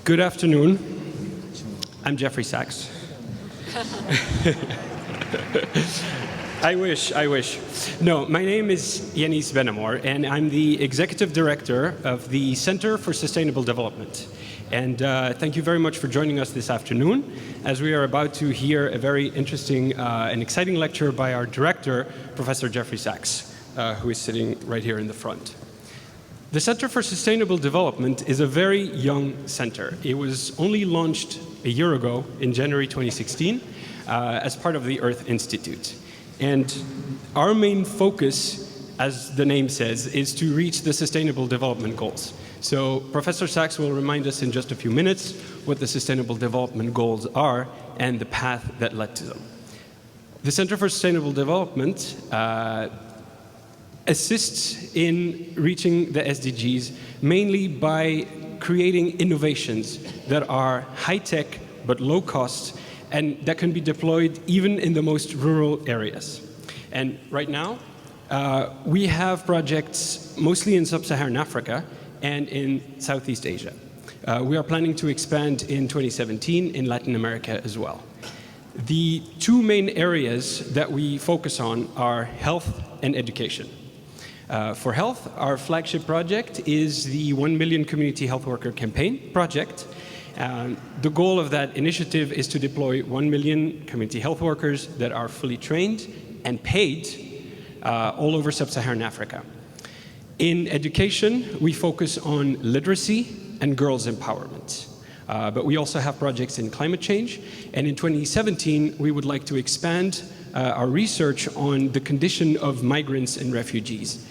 Good afternoon. I'm Jeffrey Sachs. I wish. No, my name is Yanis Benamor, and I'm the Executive Director of the Center for Sustainable Development. And thank you very much for joining us this afternoon, as we are about to hear a very interesting and exciting lecture by our director, Professor Jeffrey Sachs, who is sitting right here in the front. The Center for Sustainable Development is a very young center. It was only launched a year ago in January 2016 as part of the Earth Institute. And our main focus, as the name says, is to reach the Sustainable Development Goals. So Professor Sachs will remind us in just a few minutes what the Sustainable Development Goals are and the path that led to them. The Center for Sustainable Development assists in reaching the SDGs mainly by creating innovations that are high-tech but low-cost and that can be deployed even in the most rural areas. And right now, we have projects mostly in sub-Saharan Africa and in Southeast Asia. We are planning to expand in 2017 in Latin America as well. The two main areas that we focus on are health and education. For health, our flagship project is the 1 Million Community Health Worker Campaign project. The goal of that initiative is to deploy 1 million community health workers that are fully trained and paid all over sub-Saharan Africa. In education, we focus on literacy and girls' empowerment. But we also have projects in climate change. And in 2017, we would like to expand our research on the condition of migrants and refugees.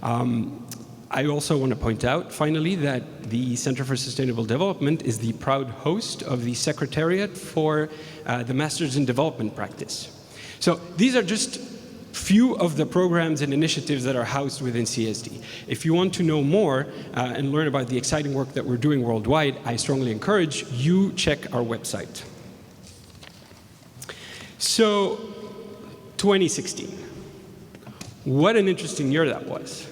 I also want to point out, finally, that the Center for Sustainable Development is the proud host of the Secretariat for the Masters in Development Practice. So these are just few of the programs and initiatives that are housed within CSD. If you want to know more and learn about the exciting work that we're doing worldwide, I strongly encourage you check our website. So, 2016. What an interesting year that was.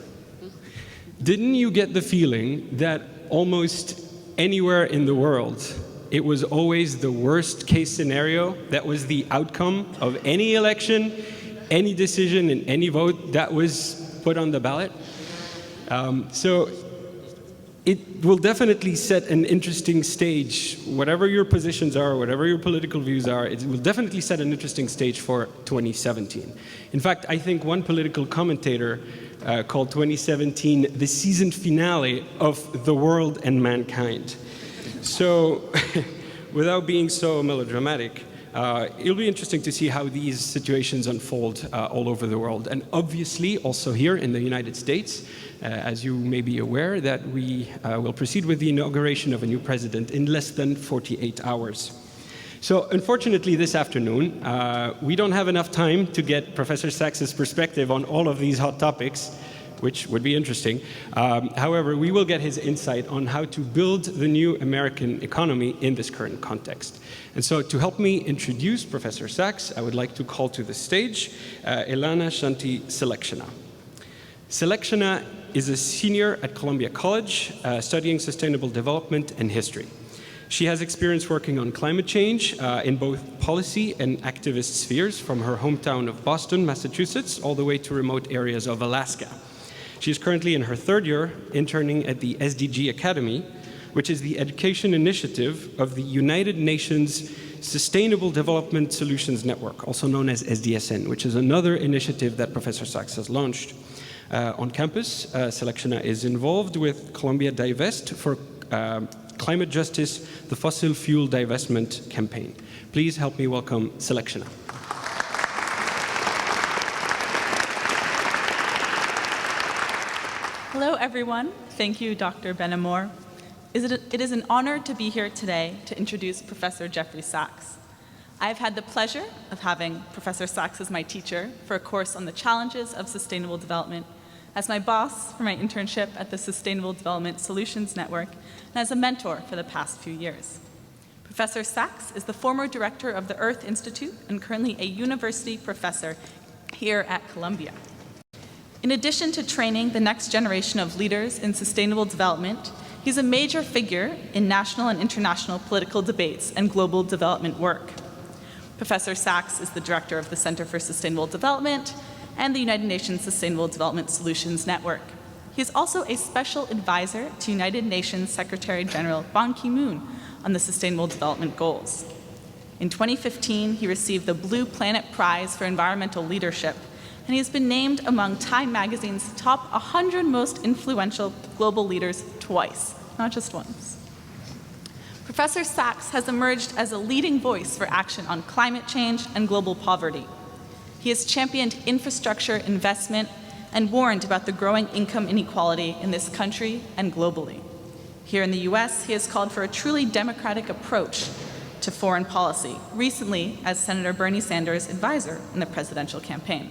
Didn't you get the feeling that almost anywhere in the world, it was always the worst case scenario that was the outcome of any election, any decision, and any vote that was put on the ballot? So it will definitely set an interesting stage, whatever your positions are, whatever your political views are, it will definitely set an interesting stage for 2017. In fact, I think one political commentator called 2017 the season finale of the world and mankind. So, without being so melodramatic, it'll be interesting to see how these situations unfold all over the world. And obviously, also here in the United States, as you may be aware, that we will proceed with the inauguration of a new president in less than 48 hours. So unfortunately, this afternoon, we don't have enough time to get Professor Sachs's perspective on all of these hot topics, which would be interesting. However, we will get his insight on how to build the new American economy in this current context. And so to help me introduce Professor Sachs, I would like to call to the stage Elana Shanti Selekshana. Selekshana is a senior at Columbia College studying sustainable development and history. She has experience working on climate change in both policy and activist spheres, from her hometown of Boston, Massachusetts, all the way to remote areas of Alaska. She is currently in her third year interning at the SDG Academy, which is the education initiative of the United Nations Sustainable Development Solutions Network, also known as SDSN, which is another initiative that Professor Sachs has launched. On campus, Selekshana is involved with Columbia Divest for Climate Justice, the Fossil Fuel Divestment Campaign. Please help me welcome Selekshana. Hello, everyone. Thank you, Dr. Benamor. It is an honor to be here today to introduce Professor Jeffrey Sachs. I've had the pleasure of having Professor Sachs as my teacher for a course on the challenges of sustainable development, as my boss for my internship at the Sustainable Development Solutions Network, and as a mentor for the past few years. Professor Sachs is the former director of the Earth Institute and currently a university professor here at Columbia. In addition to training the next generation of leaders in sustainable development, He's a major figure in national and international political debates and global development work. Professor Sachs is the director of the Center for Sustainable Development and the United Nations Sustainable Development Solutions Network. He is also a special advisor to United Nations Secretary General Ban Ki-moon on the Sustainable Development Goals. In 2015, he received the Blue Planet Prize for Environmental Leadership, and he has been named among Time Magazine's top 100 most influential global leaders twice, not just once. Professor Sachs has emerged as a leading voice for action on climate change and global poverty. He has championed infrastructure investment and warned about the growing income inequality in this country and globally. Here in the US, he has called for a truly democratic approach to foreign policy, recently as Senator Bernie Sanders' advisor in the presidential campaign.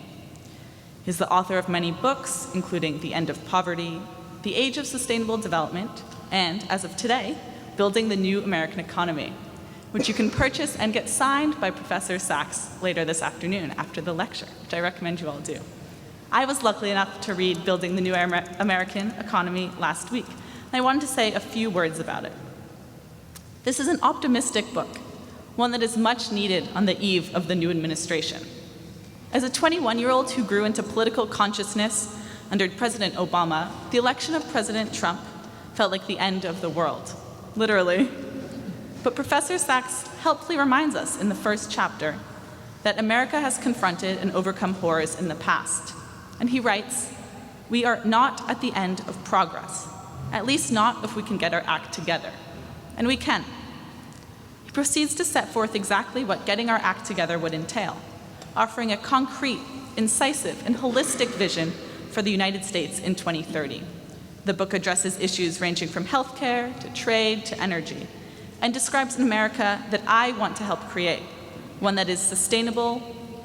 He's the author of many books, including The End of Poverty, The Age of Sustainable Development, and, as of today, Building the New American Economy, which you can purchase and get signed by Professor Sachs later this afternoon after the lecture, which I recommend you all do. I was lucky enough to read Building the New American Economy last week, and I wanted to say a few words about it. This is an optimistic book, one that is much needed on the eve of the new administration. As a 21-year-old who grew into political consciousness under President Obama, the election of President Trump felt like the end of the world, literally. But Professor Sachs helpfully reminds us in the first chapter that America has confronted and overcome horrors in the past. And he writes, "We are not at the end of progress, at least not if we can get our act together." And we can. He proceeds to set forth exactly what getting our act together would entail, offering a concrete, incisive, and holistic vision for the United States in 2030. The book addresses issues ranging from healthcare to trade to energy, and describes an America that I want to help create, one that is sustainable,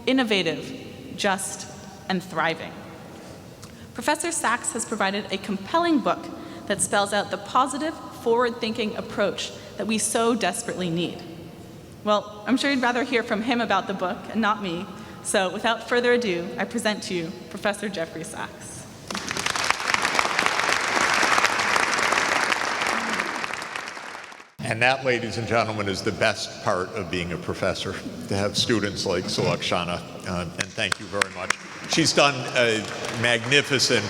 innovative, just, and thriving. Professor Sachs has provided a compelling book that spells out the positive, forward-thinking approach that we so desperately need. Well, I'm sure you'd rather hear from him about the book and not me, so without further ado, I present to you Professor Jeffrey Sachs. And that, ladies and gentlemen, is the best part of being a professor, to have students like Sulakshana, and thank you very much. She's done a magnificent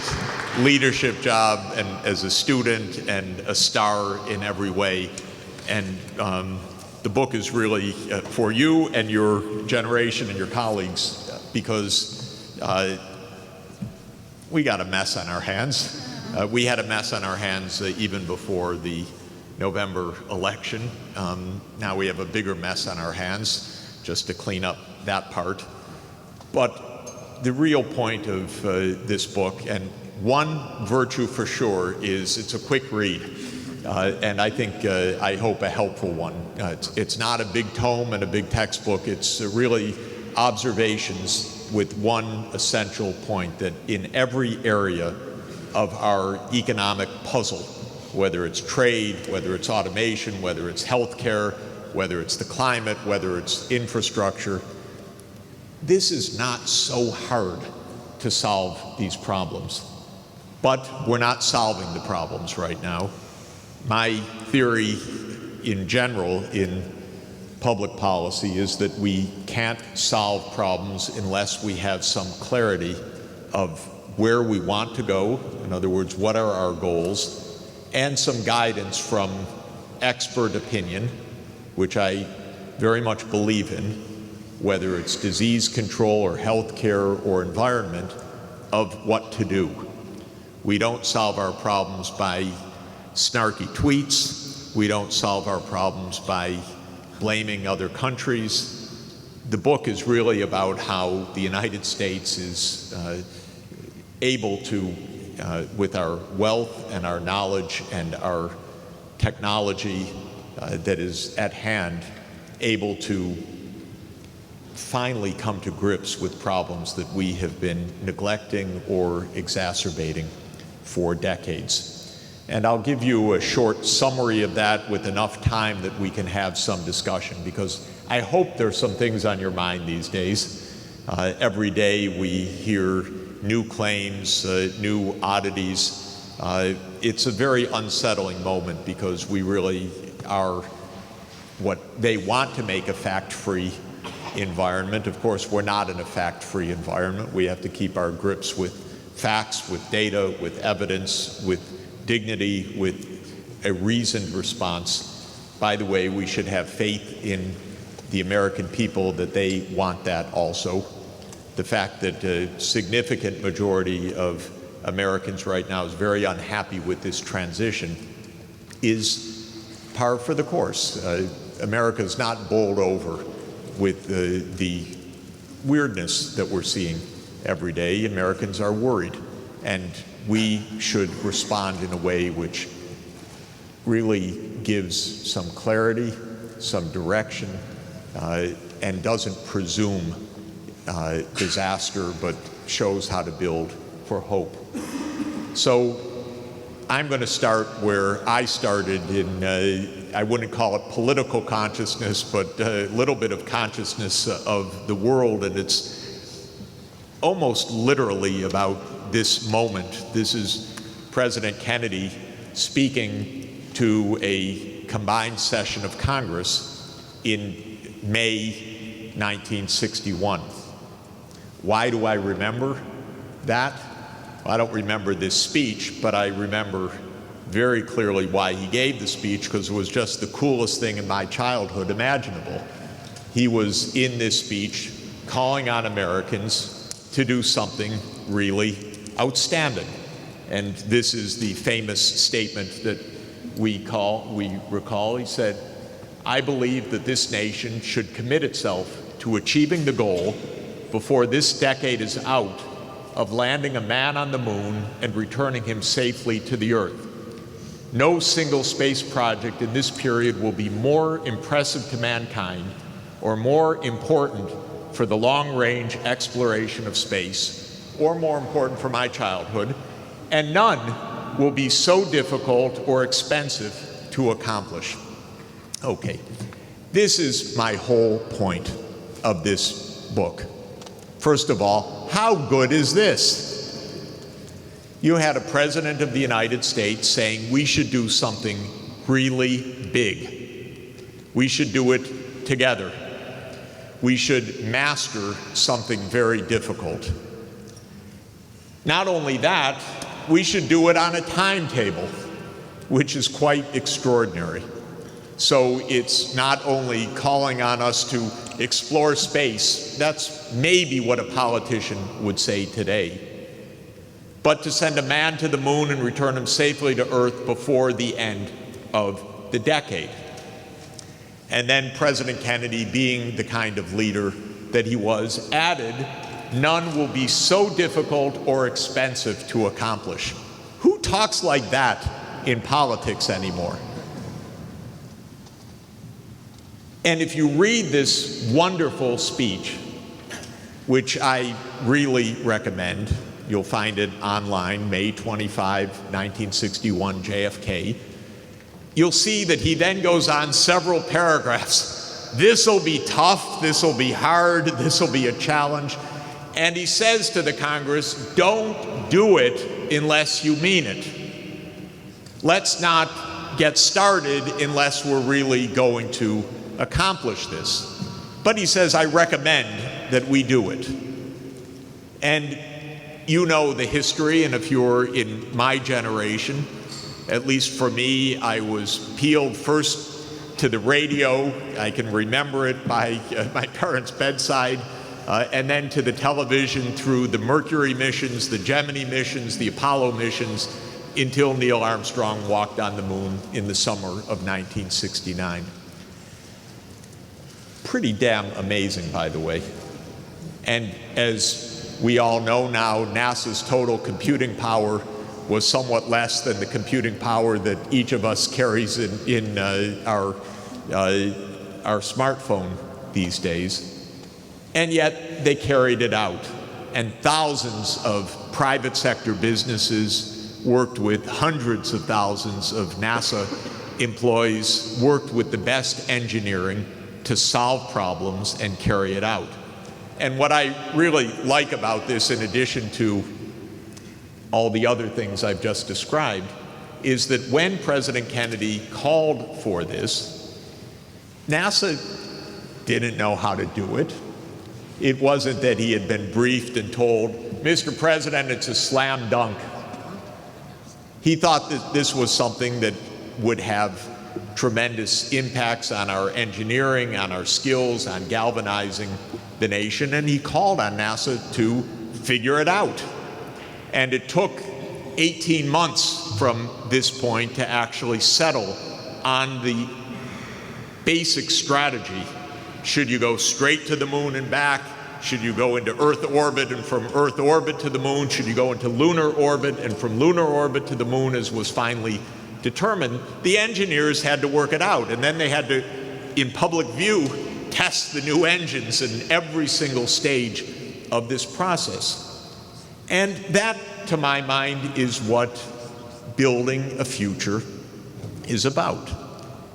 leadership job and as a student and a star in every way. And the book is really for you and your generation and your colleagues, because we got a mess on our hands. We had a mess on our hands even before the November election. Now we have a bigger mess on our hands just to clean up that part. But the real point of this book, and one virtue for sure, is it's a quick read. And I think, I hope, a helpful one. It's not a big tome and a big textbook. It's really observations with one essential point, that in every area of our economic puzzle, whether it's trade, whether it's automation, whether it's healthcare, whether it's the climate, whether it's infrastructure, this is not so hard to solve these problems. But we're not solving the problems right now. My theory in general in public policy is that we can't solve problems unless we have some clarity of where we want to go. In other words, what are our goals? And some guidance from expert opinion, which I very much believe in, whether it's disease control or healthcare or environment, of what to do. We don't solve our problems by snarky tweets. We don't solve our problems by blaming other countries. The book is really about how the United States is able to, with our wealth and our knowledge and our technology that is at hand, able to finally come to grips with problems that we have been neglecting or exacerbating for decades. And I'll give you a short summary of that with enough time that we can have some discussion, because I hope there's some things on your mind these days. Every day we hear new claims, new oddities, It's a very unsettling moment because we really are what they want to make a fact-free environment. Of course, we're not in a fact-free environment. We have to keep our grips with facts, with data, with evidence, with dignity, with a reasoned response. By the way, we should have faith in the American people that they want that also. The fact that a significant majority of Americans right now is very unhappy with this transition is par for the course. America is not bowled over with the weirdness that we're seeing every day. Americans are worried, and we should respond in a way which really gives some clarity, some direction, and doesn't presume disaster, but shows how to build for hope. So I'm going to start where I started in, I wouldn't call it political consciousness, but a little bit of consciousness of the world, and it's almost literally about this moment. This is President Kennedy speaking to a combined session of Congress in May 1961. Why do I remember that? Well, I don't remember this speech, but I remember very clearly why he gave the speech, because it was just the coolest thing in my childhood imaginable. He was in this speech calling on Americans to do something really outstanding. And this is the famous statement that we recall. He said, "I believe that this nation should commit itself to achieving the goal before this decade is out of landing a man on the moon and returning him safely to the Earth. No single space project in this period will be more impressive to mankind or more important for the long-range exploration of space, or more important for my childhood, and none will be so difficult or expensive to accomplish." Okay, this is my whole point of this book. First of all, how good is this? You had a president of the United States saying we should do something really big. We should do it together. We should master something very difficult. Not only that, we should do it on a timetable, which is quite extraordinary. So it's not only calling on us to explore space, that's maybe what a politician would say today, but to send a man to the moon and return him safely to Earth before the end of the decade. And then President Kennedy, being the kind of leader that he was, added, "None will be so difficult or expensive to accomplish." Who talks like that in politics anymore? And if you read this wonderful speech, which I really recommend, you'll find it online, May 25, 1961, JFK, you'll see that he then goes on several paragraphs. This'll be tough, this'll be hard, this'll be a challenge. And he says to the Congress, don't do it unless you mean it. Let's not get started unless we're really going to accomplish this. But he says, I recommend that we do it. And you know the history, and if you're in my generation, at least for me, I was peeled first to the radio. I can remember it by my parents' bedside, and then to the television through the Mercury missions, the Gemini missions, the Apollo missions, until Neil Armstrong walked on the moon in the summer of 1969. Pretty damn amazing, by the way. And as we all know now, NASA's total computing power was somewhat less than the computing power that each of us carries in our smartphone these days. And yet they carried it out. And thousands of private sector businesses worked with hundreds of thousands of NASA employees, worked with the best engineering to solve problems and carry it out. And what I really like about this, in addition to all the other things I've just described, is that when President Kennedy called for this, NASA didn't know how to do it. It wasn't that he had been briefed and told, Mr. President, it's a slam dunk. He thought that this was something that would have tremendous impacts on our engineering, on our skills, on galvanizing the nation, and he called on NASA to figure it out. And it took 18 months from this point to actually settle on the basic strategy. Should you go straight to the moon and back? Should you go into Earth orbit, and from Earth orbit to the moon? Should you go into lunar orbit, and from lunar orbit to the moon, as was finally determined? The engineers had to work it out, and then they had to, in public view, test the new engines in every single stage of this process. And that, to my mind, is what building a future is about.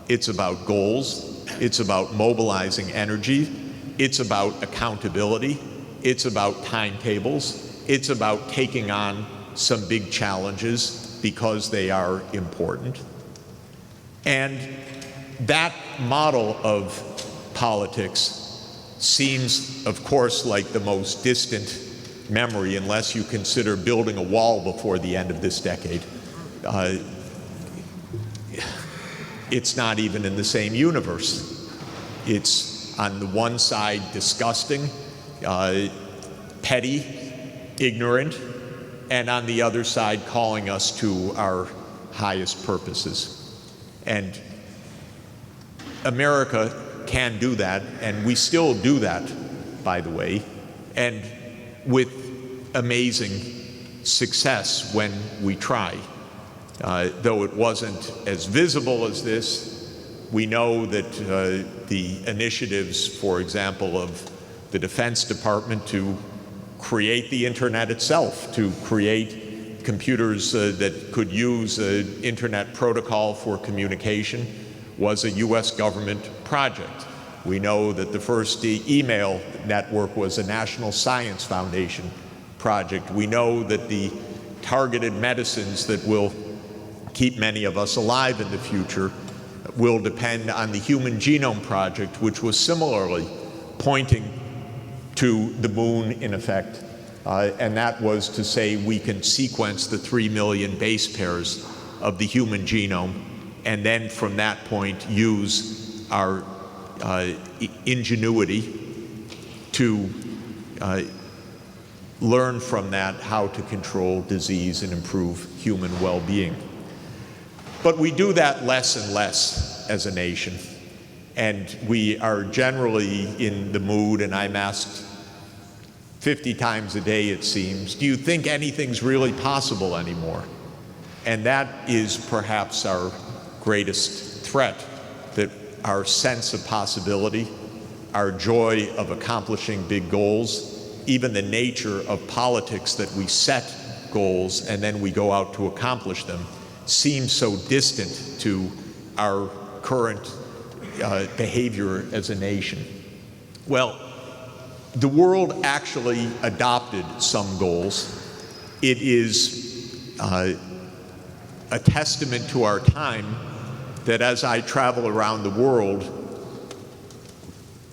It's about goals. It's about mobilizing energy. It's about accountability. It's about timetables. It's about taking on some big challenges because they are important. And that model of politics seems, of course, like the most distant memory, unless you consider building a wall before the end of this decade. It's not even in the same universe. It's on the one side disgusting, petty, ignorant, and on the other side calling us to our highest purposes. And America can do that, and we still do that, by the way, and with amazing success when we try. Though it wasn't as visible as this, we know that the initiatives, for example, of the Defense Department to create the internet itself, to create computers that could use an internet protocol for communication, was a US government project. We know that the first email network was a National Science Foundation project. We know that the targeted medicines that will keep many of us alive in the future will depend on the Human Genome Project, which was similarly pointing to the moon, in effect. And that was to say we can sequence the 3 million base pairs of the human genome, and then from that point use our ingenuity to learn from that how to control disease and improve human well-being. But we do that less and less as a nation, and we are generally in the mood, and I'm asked 50 times a day, it seems, do you think anything's really possible anymore? And that is perhaps our greatest threat, that our sense of possibility, our joy of accomplishing big goals, even the nature of politics that we set goals and then we go out to accomplish them, seems so distant to our current behavior as a nation. Well, the world actually adopted some goals. It is a testament to our time that as I travel around the world,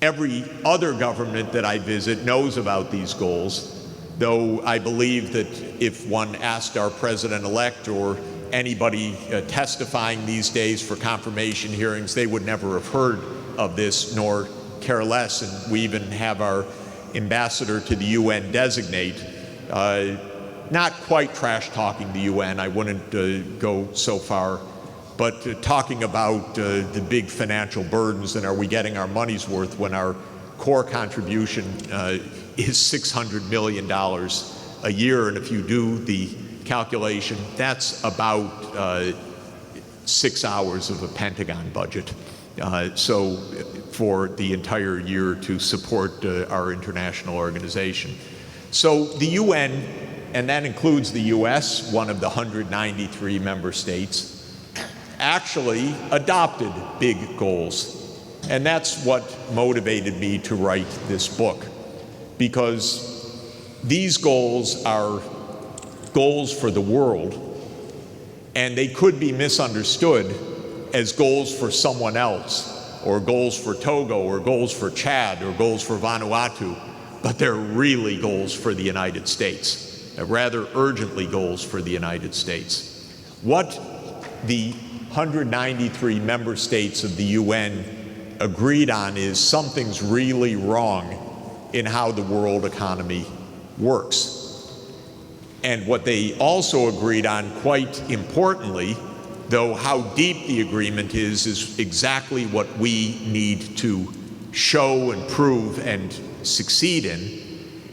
every other government that I visit knows about these goals, though I believe that if one asked our president-elect or anybody testifying these days for confirmation hearings, they would never have heard of this nor care less. And we even have our ambassador to the UN designate, not quite trash-talking the UN, I wouldn't go so far, but talking about the big financial burdens and are we getting our money's worth when our core contribution is $600 million a year. And if you do the calculation, that's about 6 hours of a Pentagon budget. So for the entire year to support our international organization. So the UN, and that includes the US, one of the 193 member states, actually adopted big goals. And that's what motivated me to write this book, because these goals are goals for the world, and they could be misunderstood as goals for someone else, or goals for Togo, or goals for Chad, or goals for Vanuatu, but they're really goals for the United States, rather urgently goals for the United States. What the 193 member states of the UN agreed on is something's really wrong in how the world economy works. And what they also agreed on, quite importantly, though how deep the agreement is exactly what we need to show and prove and succeed in,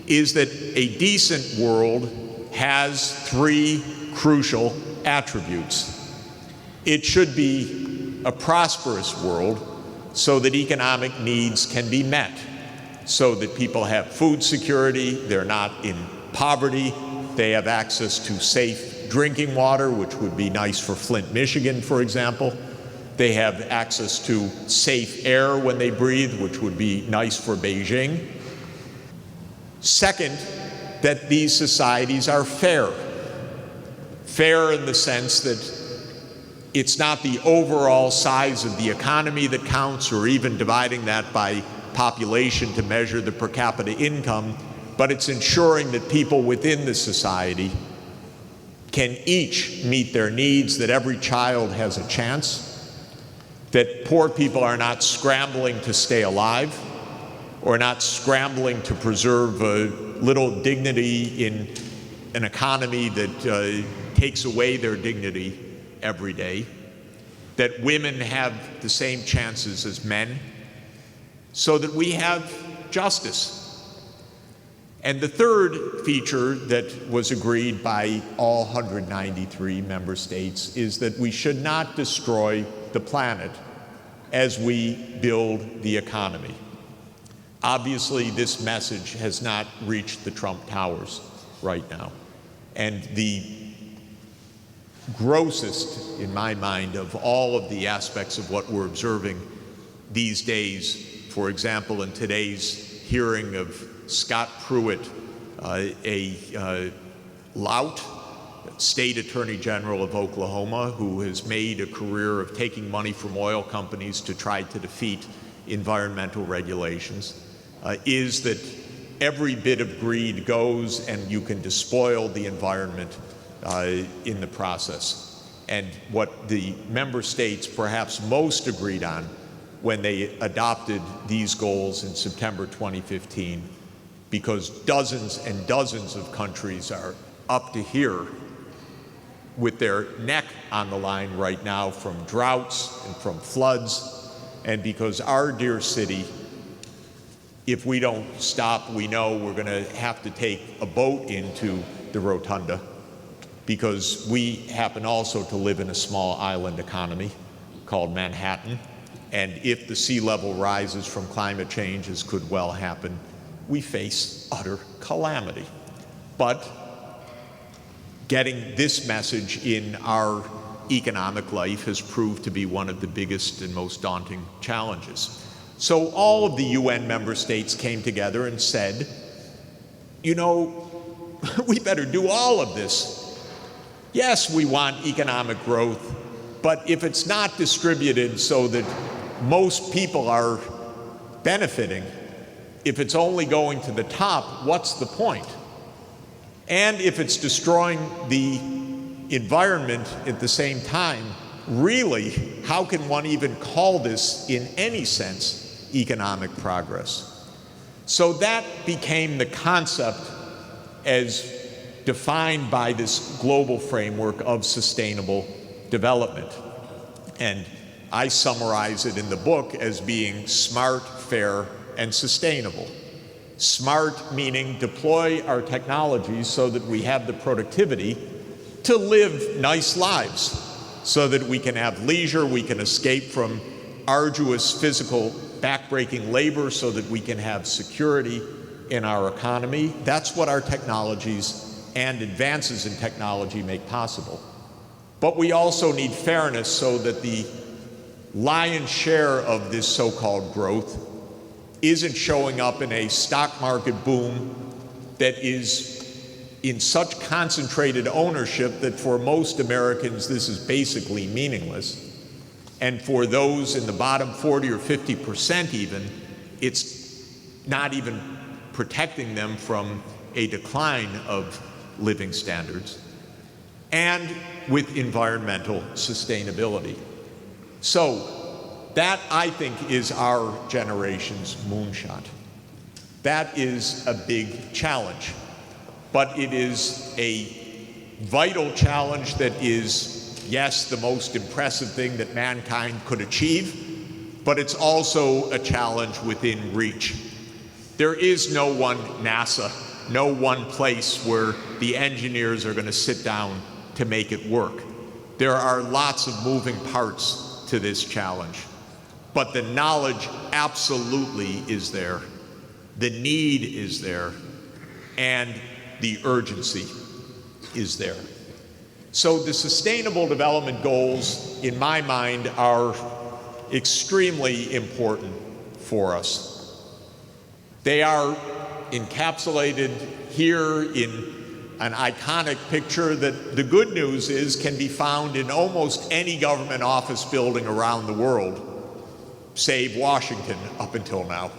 is that a decent world has three crucial attributes. It should be a prosperous world so that economic needs can be met, so that people have food security, they're not in poverty, they have access to safe drinking water, which would be nice for Flint, Michigan, for example. They have access to safe air when they breathe, which would be nice for Beijing. Second, that these societies are fair. Fair in the sense that it's not the overall size of the economy that counts, or even dividing that by population to measure the per capita income, but it's ensuring that people within the society can each meet their needs, that every child has a chance, that poor people are not scrambling to stay alive, or not scrambling to preserve a little dignity in an economy that takes away their dignity every day, that women have the same chances as men, so that we have justice. And the third feature that was agreed by all 193 member states is that we should not destroy the planet as we build the economy. Obviously, this message has not reached the Trump Towers right now. And the grossest, in my mind, of all of the aspects of what we're observing these days, for example, in today's hearing of Scott Pruitt, a lout, state attorney general of Oklahoma, who has made a career of taking money from oil companies to try to defeat environmental regulations, is that every bit of greed goes and you can despoil the environment in the process. And what the member states perhaps most agreed on when they adopted these goals in September 2015, because dozens and dozens of countries are up to here with their neck on the line right now from droughts and from floods, and because our dear city, if we don't stop, we know we're going to have to take a boat into the rotunda, because we happen also to live in a small island economy called Manhattan, and if the sea level rises from climate change, as could well happen, we face utter calamity. But getting this message in our economic life has proved to be one of the biggest and most daunting challenges. So all of the UN member states came together and said, you know, we better do all of this. Yes, we want economic growth, but if it's not distributed so that most people are benefiting, if it's only going to the top, what's the point? And if it's destroying the environment at the same time, really, how can one even call this, in any sense, economic progress? So that became the concept as defined by this global framework of sustainable development. And I summarize it in the book as being smart, fair, and sustainable. Smart meaning deploy our technologies so that we have the productivity to live nice lives, so that we can have leisure, we can escape from arduous physical backbreaking labor, so that we can have security in our economy. That's what our technologies and advances in technology make possible. But we also need fairness so that the lion's share of this so-called growth isn't showing up in a stock market boom that is in such concentrated ownership that for most Americans this is basically meaningless. And for those in the bottom 40 or 50% even, it's not even protecting them from a decline of living standards. And with environmental sustainability. So that, I think, is our generation's moonshot. That is a big challenge, but it is a vital challenge that is, yes, the most impressive thing that mankind could achieve, but it's also a challenge within reach. There is no one NASA, no one place where the engineers are going to sit down to make it work. There are lots of moving parts to this challenge, but the knowledge absolutely is there, the need is there, and the urgency is there. So the Sustainable Development Goals, in my mind, are extremely important for us. They are encapsulated here in an iconic picture that the good news is can be found in almost any government office building around the world, save Washington up until now.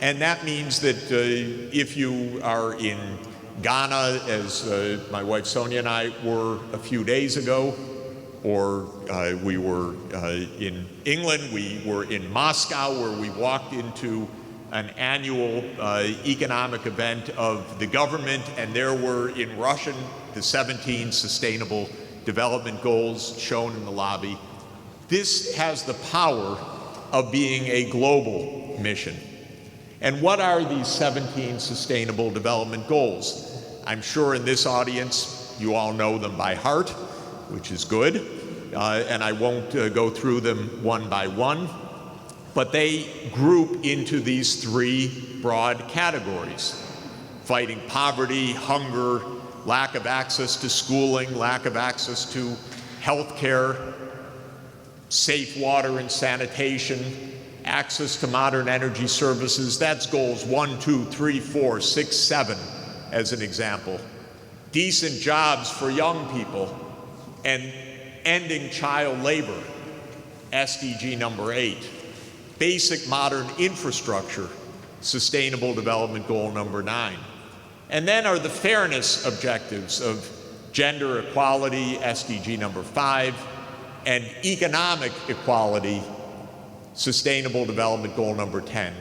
And that means that if you are in Ghana, as my wife Sonia and I were a few days ago, or we were in England, we were in Moscow, where we walked into an annual economic event of the government, and there were in Russian the 17 Sustainable Development Goals shown in the lobby. This has the power of being a global mission. And what are these 17 Sustainable Development Goals? I'm sure in this audience you all know them by heart, which is good, and I won't go through them one by one. But they group into these three broad categories: fighting poverty, hunger, lack of access to schooling, lack of access to health care, safe water and sanitation, access to modern energy services. That's goals 1, 2, 3, 4, 6, 7 as an example. Decent jobs for young people and ending child labor, SDG number 8. Basic modern infrastructure, Sustainable Development Goal number 9. And then are the fairness objectives of gender equality, SDG number 5, and economic equality, Sustainable Development Goal number 10.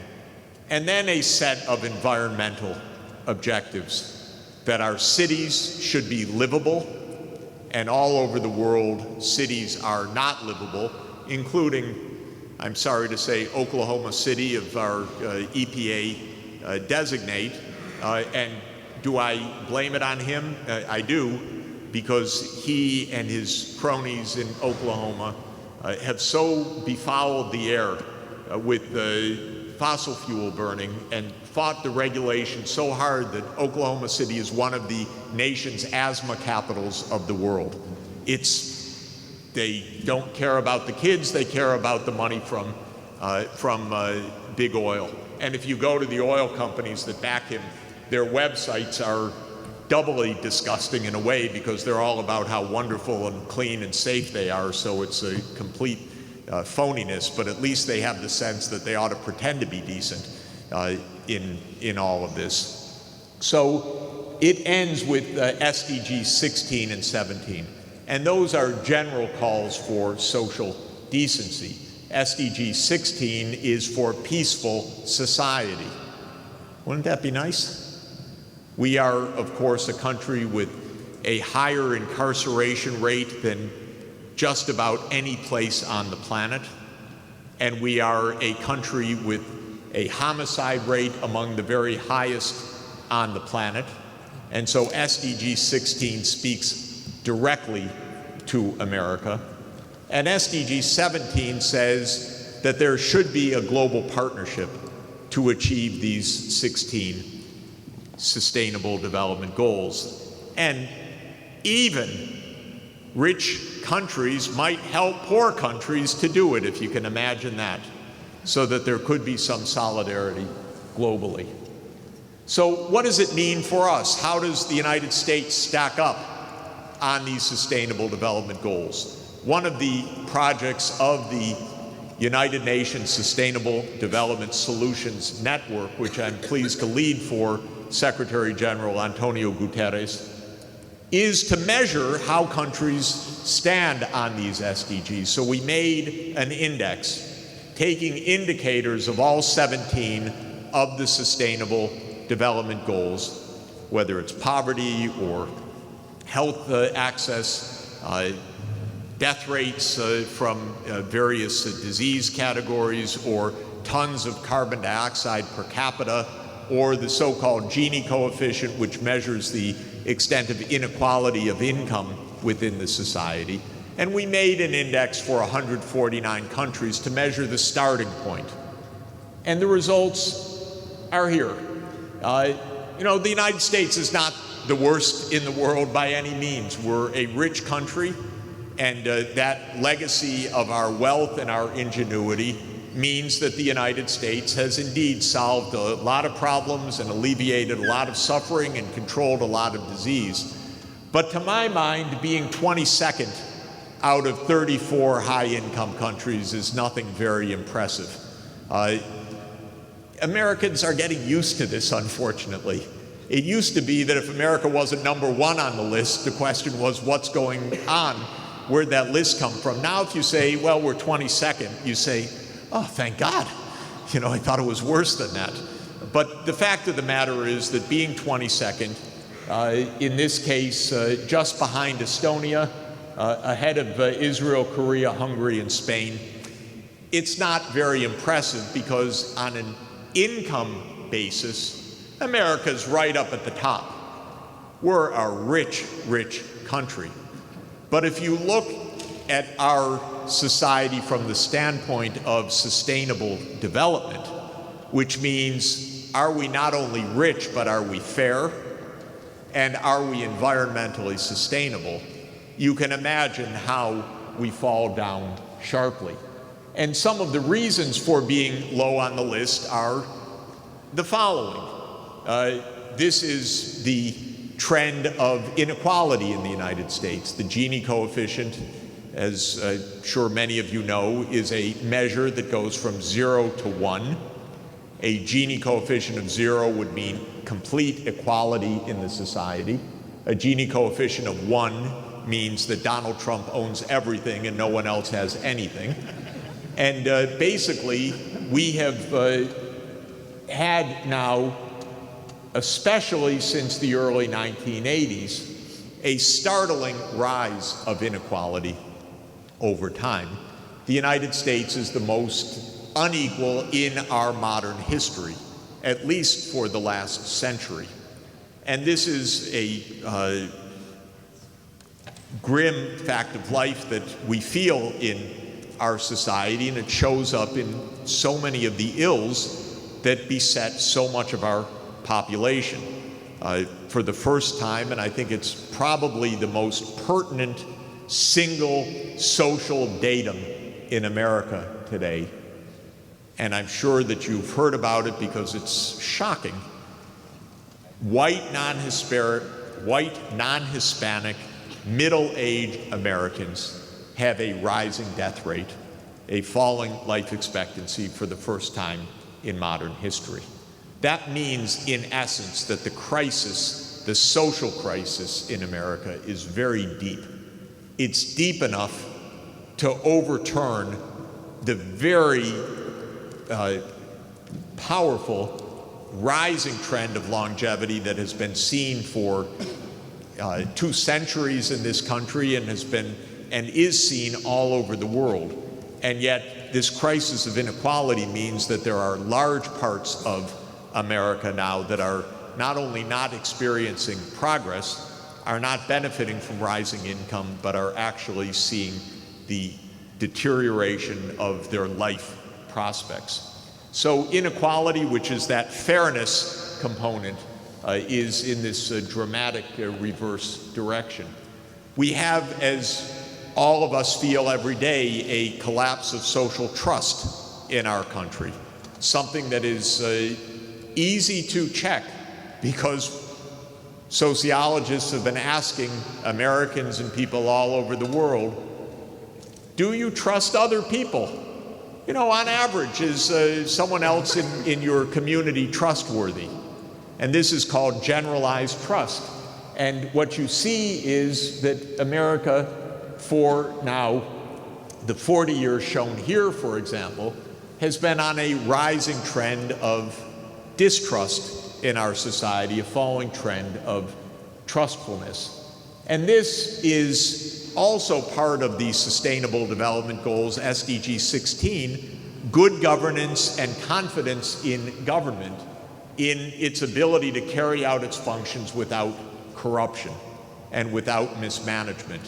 And then a set of environmental objectives that our cities should be livable, and all over the world, cities are not livable, including, I'm sorry to say, Oklahoma City of our EPA designate. And do I blame it on him? I do, because he and his cronies in Oklahoma have so befouled the air with the fossil fuel burning and fought the regulation so hard that Oklahoma City is one of the nation's asthma capitals of the world. They don't care about the kids, they care about the money from big oil. And if you go to the oil companies that back him, their websites are doubly disgusting in a way, because they're all about how wonderful and clean and safe they are, so it's a complete phoniness, but at least they have the sense that they ought to pretend to be decent in all of this. So it ends with SDGs 16 and 17. And those are general calls for social decency. SDG 16 is for peaceful society. Wouldn't that be nice? We are, of course, a country with a higher incarceration rate than just about any place on the planet. And we are a country with a homicide rate among the very highest on the planet. And so SDG 16 speaks directly to America. And SDG 17 says that there should be a global partnership to achieve these 16 Sustainable Development Goals. And even rich countries might help poor countries to do it, if you can imagine that, so that there could be some solidarity globally. So what does it mean for us? How does the United States stack up on these Sustainable Development Goals? One of the projects of the United Nations Sustainable Development Solutions Network, which I'm pleased to lead for Secretary General Antonio Guterres, is to measure how countries stand on these SDGs. So we made an index taking indicators of all 17 of the Sustainable Development Goals, whether it's poverty or health access, death rates from various disease categories, or tons of carbon dioxide per capita, or the so-called Gini coefficient, which measures the extent of inequality of income within the society. And we made an index for 149 countries to measure the starting point. And the results are here. The United States is not the worst in the world by any means. We're a rich country, and that legacy of our wealth and our ingenuity means that the United States has indeed solved a lot of problems and alleviated a lot of suffering and controlled a lot of disease. But to my mind, being 22nd out of 34 high-income countries is nothing very impressive. Americans are getting used to this, unfortunately. It used to be that if America wasn't number one on the list, the question was, what's going on? Where'd that list come from? Now, if you say, well, we're 22nd, you say, oh, thank God. I thought it was worse than that. But the fact of the matter is that being 22nd, in this case, just behind Estonia, ahead of Israel, Korea, Hungary, and Spain, it's not very impressive because on an income basis, America's right up at the top. We're a rich, rich country. But if you look at our society from the standpoint of sustainable development, which means, are we not only rich, but are we fair? And are we environmentally sustainable? You can imagine how we fall down sharply. And some of the reasons for being low on the list are the following. This is the trend of inequality in the United States. The Gini coefficient, as I'm sure many of you know, is a measure that goes from 0 to 1. A Gini coefficient of 0 would mean complete equality in the society. A Gini coefficient of 1 means that Donald Trump owns everything and no one else has anything. And basically, we have had now, especially since the early 1980s, a startling rise of inequality over time. The United States is the most unequal in our modern history, at least for the last century. And this is a grim fact of life that we feel in our society, and it shows up in so many of the ills that beset so much of our population. For the first time, and I think it's probably the most pertinent single social datum in America today, and I'm sure that you've heard about it because it's shocking. White, non-Hispanic, middle-aged Americans have a rising death rate, a falling life expectancy for the first time in modern history. That means, in essence, that the crisis, the social crisis in America is very deep. It's deep enough to overturn the very powerful rising trend of longevity that has been seen for 2 centuries in this country and is seen all over the world. And yet, this crisis of inequality means that there are large parts of America now that are not only not experiencing progress, are not benefiting from rising income, but are actually seeing the deterioration of their life prospects. So inequality, which is that fairness component, is in this dramatic reverse direction. We have, as all of us feel every day, a collapse of social trust in our country, something that is easy to check because sociologists have been asking Americans and people all over the world, do you trust other people? You know, on average, is someone else in your community trustworthy? And this is called generalized trust. And what you see is that America, for now, the 40 years shown here, for example, has been on a rising trend of distrust in our society, a falling trend of trustfulness. And this is also part of the Sustainable Development Goals, SDG 16, good governance and confidence in government in its ability to carry out its functions without corruption and without mismanagement.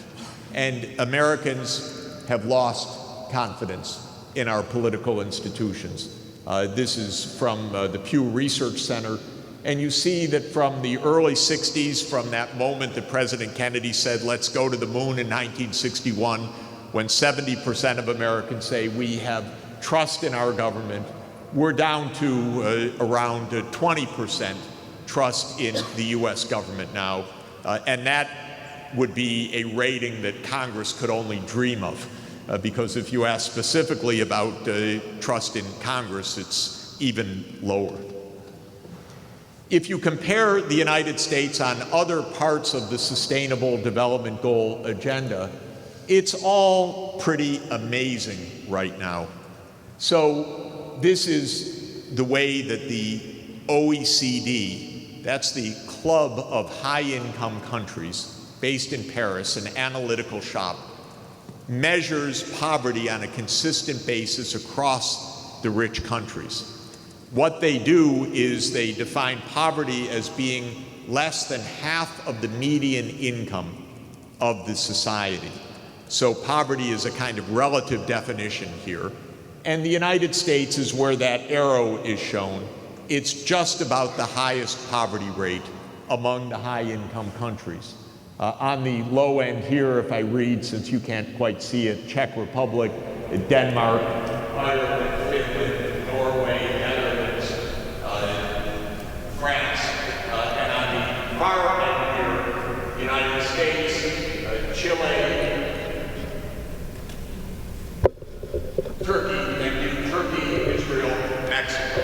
And Americans have lost confidence in our political institutions. This is from the Pew Research Center. And you see that from the early 60s, from that moment that President Kennedy said, let's go to the moon in 1961, when 70% of Americans say we have trust in our government, we're down to around 20% trust in the US government now. And that would be a rating that Congress could only dream of. Because if you ask specifically about trust in Congress, it's even lower. If you compare the United States on other parts of the Sustainable Development Goal agenda, it's all pretty amazing right now. So this is the way that the OECD, that's the club of high-income countries based in Paris, an analytical shop, measures poverty on a consistent basis across the rich countries. What they do is they define poverty as being less than half of the median income of the society. So poverty is a kind of relative definition here. And the United States is where that arrow is shown. It's just about the highest poverty rate among the high-income countries. On the low end here, if I read, since you can't quite see it, Czech Republic, Denmark, Ireland, Finland, Norway, Netherlands, France, and on the far end here, United States, Chile, Turkey, Israel, Mexico,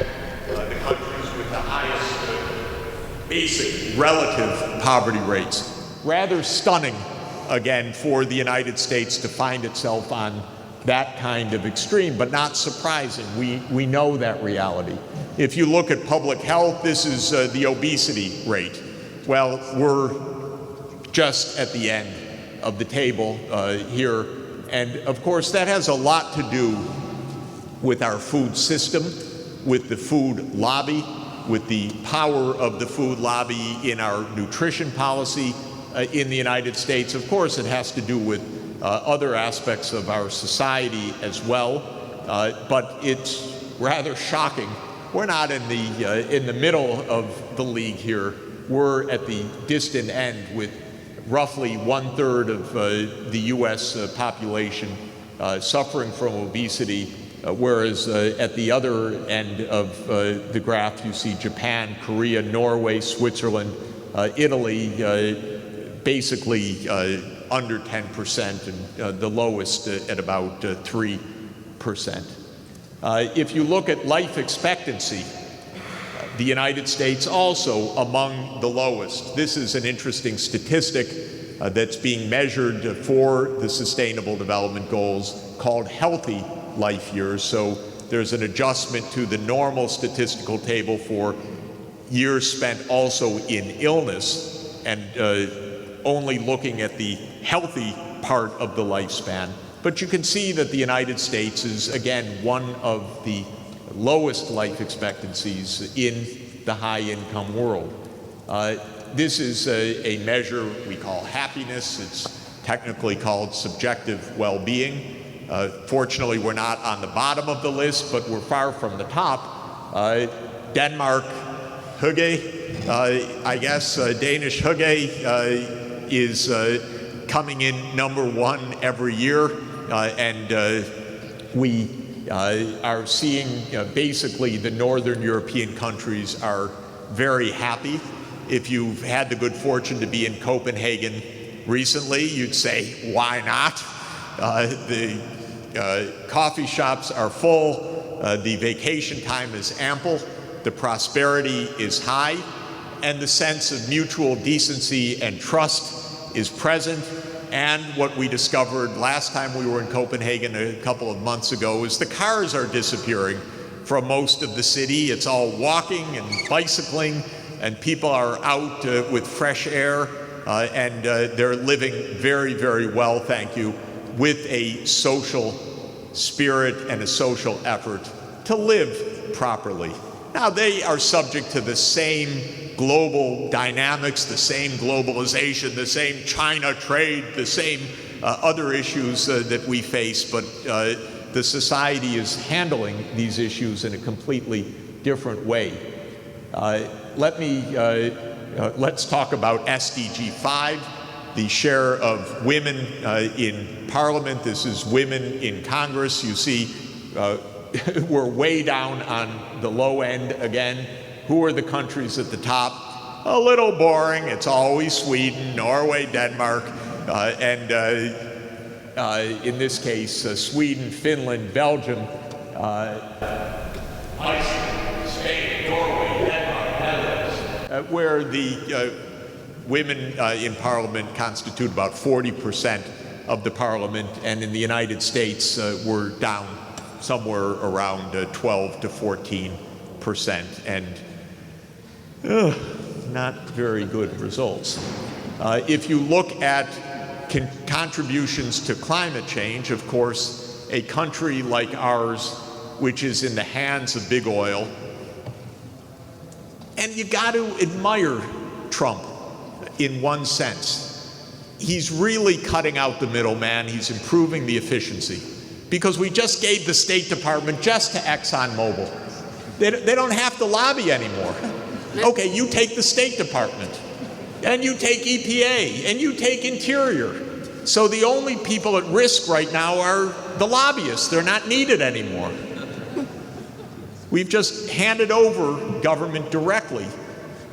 the countries with the highest basic relative poverty rates. Rather stunning, again, for the United States to find itself on that kind of extreme, but not surprising. We know that reality. If you look at public health, this is the obesity rate. Well, we're just at the end of the table here. And of course, that has a lot to do with our food system, with the food lobby, with the power of the food lobby in our nutrition policy in the United States. Of course, it has to do with other aspects of our society as well, but it's rather shocking. We're not in the middle of the league here. We're at the distant end with roughly 1/3 of the U.S. Population suffering from obesity, whereas at the other end of the graph you see Japan, Korea, Norway, Switzerland, Italy, basically under 10% and the lowest at about 3%. If you look at life expectancy, the United States also among the lowest. This is an interesting statistic that's being measured for the Sustainable Development Goals called healthy life years. So there's an adjustment to the normal statistical table for years spent also in illness and only looking at the healthy part of the lifespan. But you can see that the United States is, again, one of the lowest life expectancies in the high-income world. This is a measure we call happiness. It's technically called subjective well-being. Fortunately, we're not on the bottom of the list, but we're far from the top. Denmark, hygge, I guess, Danish hygge is coming in #1 every year, and we are seeing basically the northern European countries are very happy. If you've had the good fortune to be in Copenhagen recently, you'd say, why not? The coffee shops are full, the vacation time is ample, the prosperity is high, and the sense of mutual decency and trust is present. And what we discovered last time we were in Copenhagen a couple of months ago is the cars are disappearing from most of the city. It's all walking and bicycling, and people are out with fresh air, and they're living very, very well, thank you, with a social spirit and a social effort to live properly. Now, they are subject to the same global dynamics, the same globalization, the same China trade, the same other issues that we face, but the society is handling these issues in a completely different way. Let's talk about SDG 5, the share of women in Parliament. This is women in Congress. You see, we're way down on the low end again. Who are the countries at the top? A little boring. It's always Sweden, Norway, Denmark, and in this case, Sweden, Finland, Belgium, Iceland, Spain, Norway, Denmark, Netherlands, where the women in Parliament constitute about 40% of the Parliament, and in the United States, we're down somewhere around 12 to 14%, and not very good results. If you look at contributions to climate change, of course, a country like ours, which is in the hands of big oil, and you got to admire Trump in one sense. He's really cutting out the middleman. He's improving the efficiency, because we just gave the State Department just to ExxonMobil. They don't have to lobby anymore. Okay, you take the State Department, and you take EPA, and you take Interior. So the only people at risk right now are the lobbyists. They're not needed anymore. We've just handed over government directly.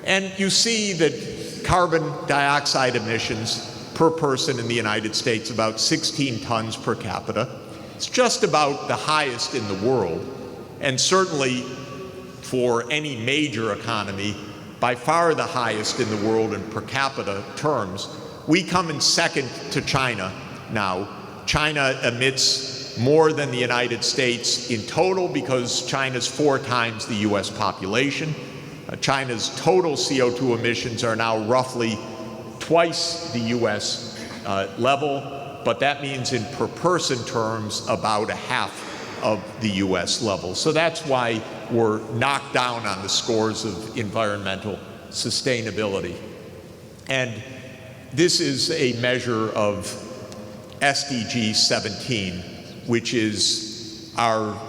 And you see that carbon dioxide emissions per person in the United States, about 16 tons per capita. It's just about the highest in the world, and certainly for any major economy, by far the highest in the world in per capita terms. We come in second to China now. China emits more than the United States in total because China's 4 times the US population. China's total CO2 emissions are now roughly twice the US level, but that means in per person terms about a half of the US level. So that's why we're knocked down on the scores of environmental sustainability. And this is a measure of SDG 17, which is our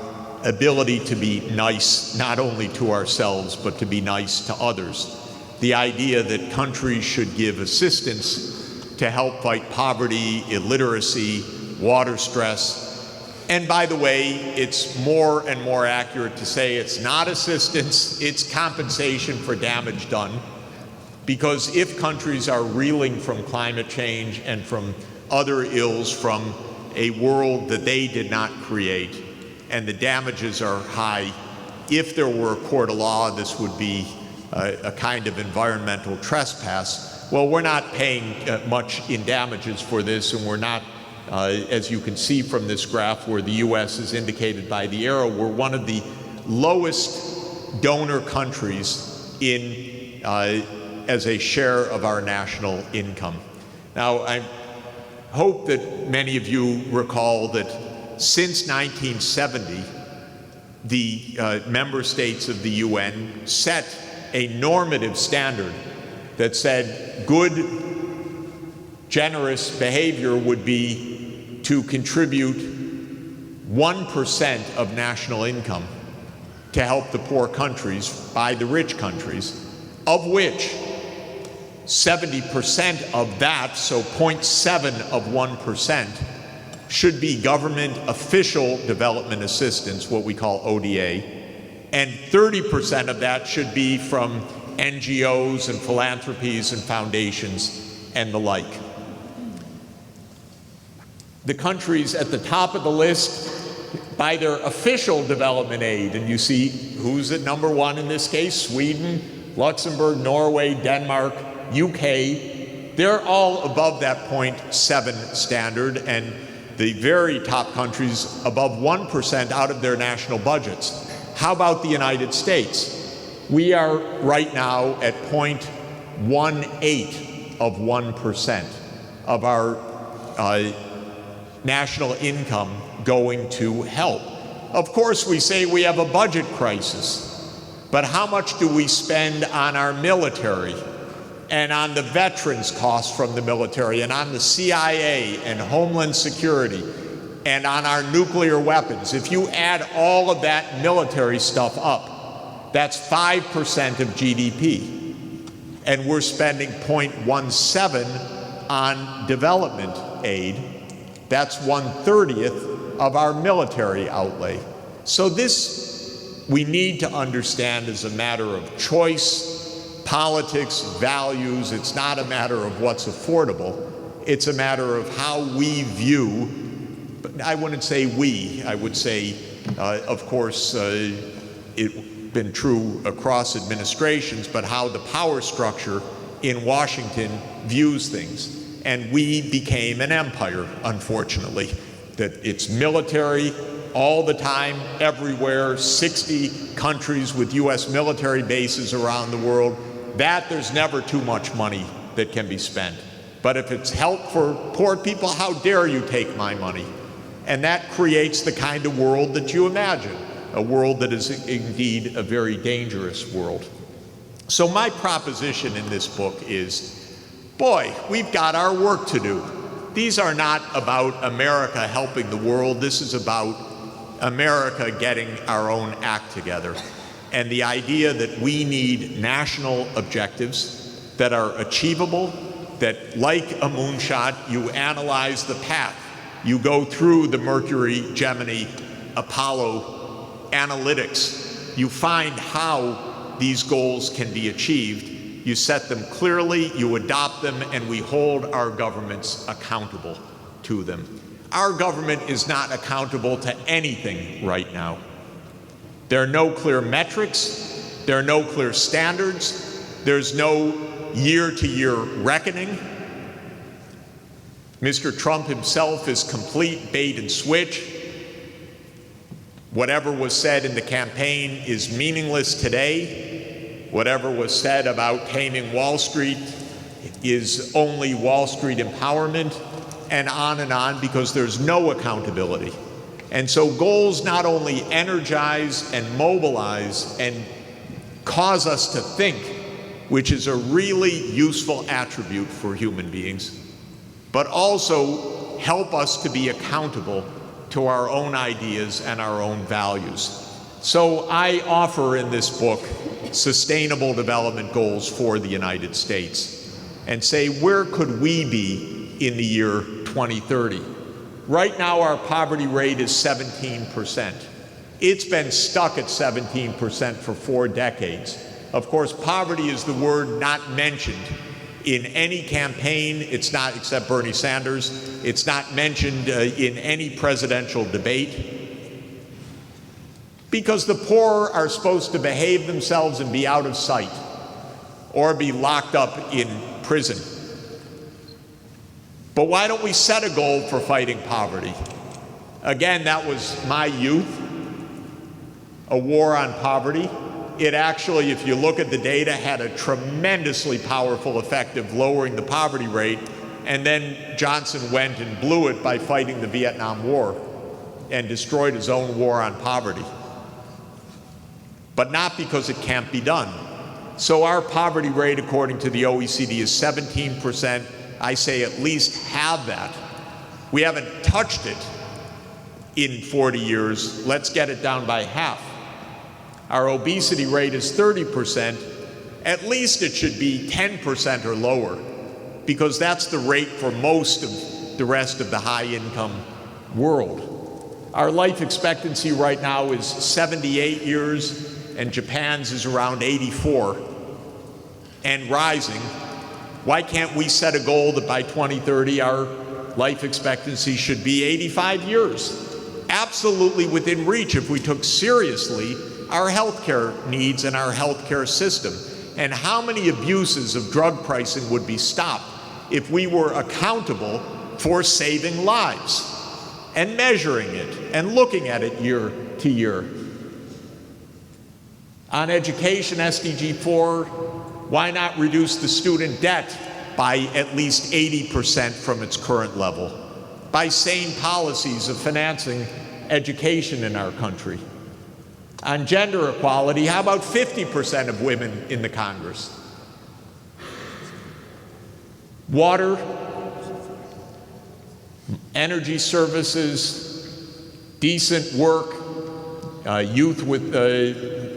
ability to be nice not only to ourselves but to be nice to others. The idea that countries should give assistance to help fight poverty, illiteracy, water stress. And by the way, it's more and more accurate to say it's not assistance, it's compensation for damage done. Because if countries are reeling from climate change and from other ills from a world that they did not create, and the damages are high, if there were a court of law, this would be a kind of environmental trespass. Well, we're not paying much in damages for this, and we're not, as you can see from this graph where the US is indicated by the arrow, we're one of the lowest donor countries in as a share of our national income. Now, I hope that many of you recall that since 1970, the member states of the UN set a normative standard that said good, generous behavior would be to contribute 1% of national income to help the poor countries by the rich countries, of which 70% of that, so 0.7 of 1%, should be government official development assistance, what we call ODA, and 30% of that should be from NGOs and philanthropies and foundations and the like. The countries at the top of the list by their official development aid, and you see who's at number one in this case: Sweden, Luxembourg, Norway, Denmark, UK. They're all above that 0.7 standard, and the very top countries above 1% out of their national budgets. How about the United States? We are right now at 0.18 of 1% of our national income going to help. Of course, we say we have a budget crisis, but how much do we spend on our military and on the veterans costs from the military and on the CIA and Homeland Security and on our nuclear weapons? If you add all of that military stuff up, that's 5% of GDP. And we're spending 0.17 on development aid. That's 1/30th of our military outlay. So this, we need to understand, as a matter of choice, politics, values. It's not a matter of what's affordable. It's a matter of how we view, but I wouldn't say we, I would say, of course, it's been true across administrations, but how the power structure in Washington views things. And we became an empire, unfortunately, that it's military all the time, everywhere, 60 countries with US military bases around the world. That there's never too much money that can be spent. But if it's help for poor people, how dare you take my money? And that creates the kind of world that you imagine, a world that is indeed a very dangerous world. So my proposition in this book is, boy, we've got our work to do. These are not about America helping the world. This is about America getting our own act together. And the idea that we need national objectives that are achievable, that like a moonshot, you analyze the path. You go through the Mercury, Gemini, Apollo analytics. You find how these goals can be achieved. You set them clearly, you adopt them, and we hold our governments accountable to them. Our government is not accountable to anything right now. There are no clear metrics, there are no clear standards, there's no year-to-year reckoning. Mr. Trump himself is complete bait and switch. Whatever was said in the campaign is meaningless today. Whatever was said about taming Wall Street is only Wall Street empowerment, and on, because there's no accountability. And so goals not only energize and mobilize and cause us to think, which is a really useful attribute for human beings, but also help us to be accountable to our own ideas and our own values. So I offer in this book sustainable development goals for the United States and say, where could we be in the year 2030? Right now, our poverty rate is 17%. It's been stuck at 17% for 4 decades. Of course, poverty is the word not mentioned in any campaign. It's not, except Bernie Sanders, it's not mentioned in any presidential debate. Because the poor are supposed to behave themselves and be out of sight or be locked up in prison. But why don't we set a goal for fighting poverty? Again, that was my youth, a war on poverty. It actually, if you look at the data, had a tremendously powerful effect of lowering the poverty rate, and then Johnson went and blew it by fighting the Vietnam War and destroyed his own war on poverty. But not because it can't be done. So our poverty rate, according to the OECD, is 17%. I say at least halve that. We haven't touched it in 40 years. Let's get it down by half. Our obesity rate is 30%. At least it should be 10% or lower, because that's the rate for most of the rest of the high-income world. Our life expectancy right now is 78 years, and Japan's is around 84. and rising, why can't we set a goal that by 2030 our life expectancy should be 85 years? Absolutely within reach if we took seriously our healthcare needs and our healthcare system. And how many abuses of drug pricing would be stopped if we were accountable for saving lives and measuring it and looking at it year to year. On education, SDG 4, why not reduce the student debt by at least 80% from its current level? By sane policies of financing education in our country. On gender equality, how about 50% of women in the Congress? Water, energy services, decent work, youth with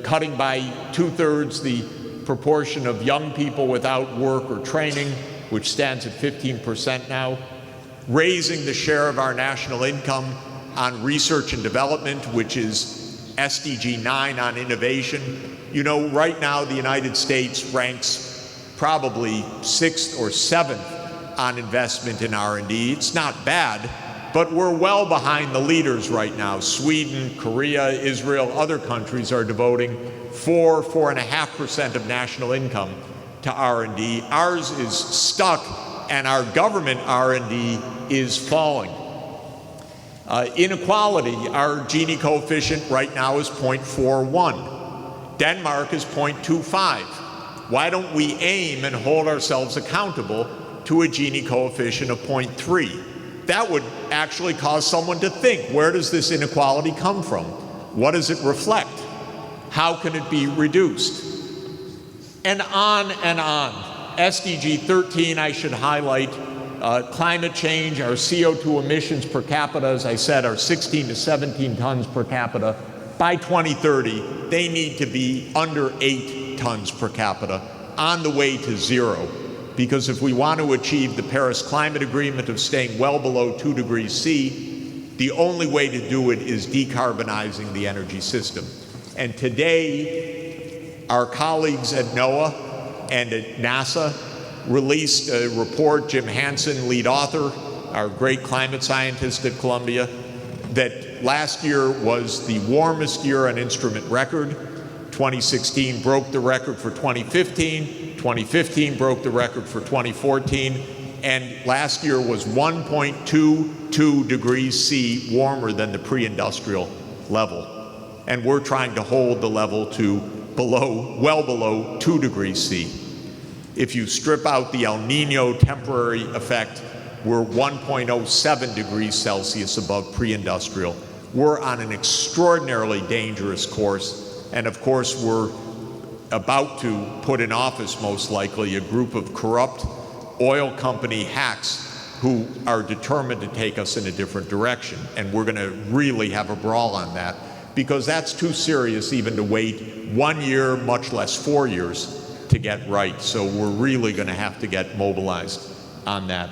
cutting by 2/3 the proportion of young people without work or training, which stands at 15% now, raising the share of our national income on research and development, which is SDG 9 on innovation. You know, right now the United States ranks probably 6th or 7th on investment in R&D. It's not bad, but we're well behind the leaders right now. Sweden, Korea, Israel, other countries are devoting 4.5% of national income to R&D. Ours is stuck, and our government R&D is falling. Inequality, our Gini coefficient right now is 0.41. Denmark is 0.25. Why don't we aim and hold ourselves accountable to a Gini coefficient of 0.3? That would actually cause someone to think, where does this inequality come from? What does it reflect? How can it be reduced? And on and on. SDG 13, I should highlight, climate change, our CO2 emissions per capita, as I said, are 16 to 17 tons per capita. By 2030, they need to be under 8 tons per capita, on the way to zero. Because if we want to achieve the Paris Climate Agreement of staying well below 2 degrees C, the only way to do it is decarbonizing the energy system. And today, our colleagues at NOAA and at NASA released a report, Jim Hansen, lead author, our great climate scientist at Columbia, that last year was the warmest year on instrument record. 2016 broke the record for 2015. 2015 broke the record for 2014. And last year was 1.22 degrees C warmer than the pre-industrial level. And we're trying to hold the level to well below 2 degrees C. If you strip out the El Nino temporary effect, we're 1.07 degrees Celsius above pre-industrial. We're on an extraordinarily dangerous course, and of course we're about to put in office, most likely, a group of corrupt oil company hacks who are determined to take us in a different direction. And we're going to really have a brawl on that, because that's too serious even to wait 1 year, much less 4 years, to get right. So we're really going to have to get mobilized on that.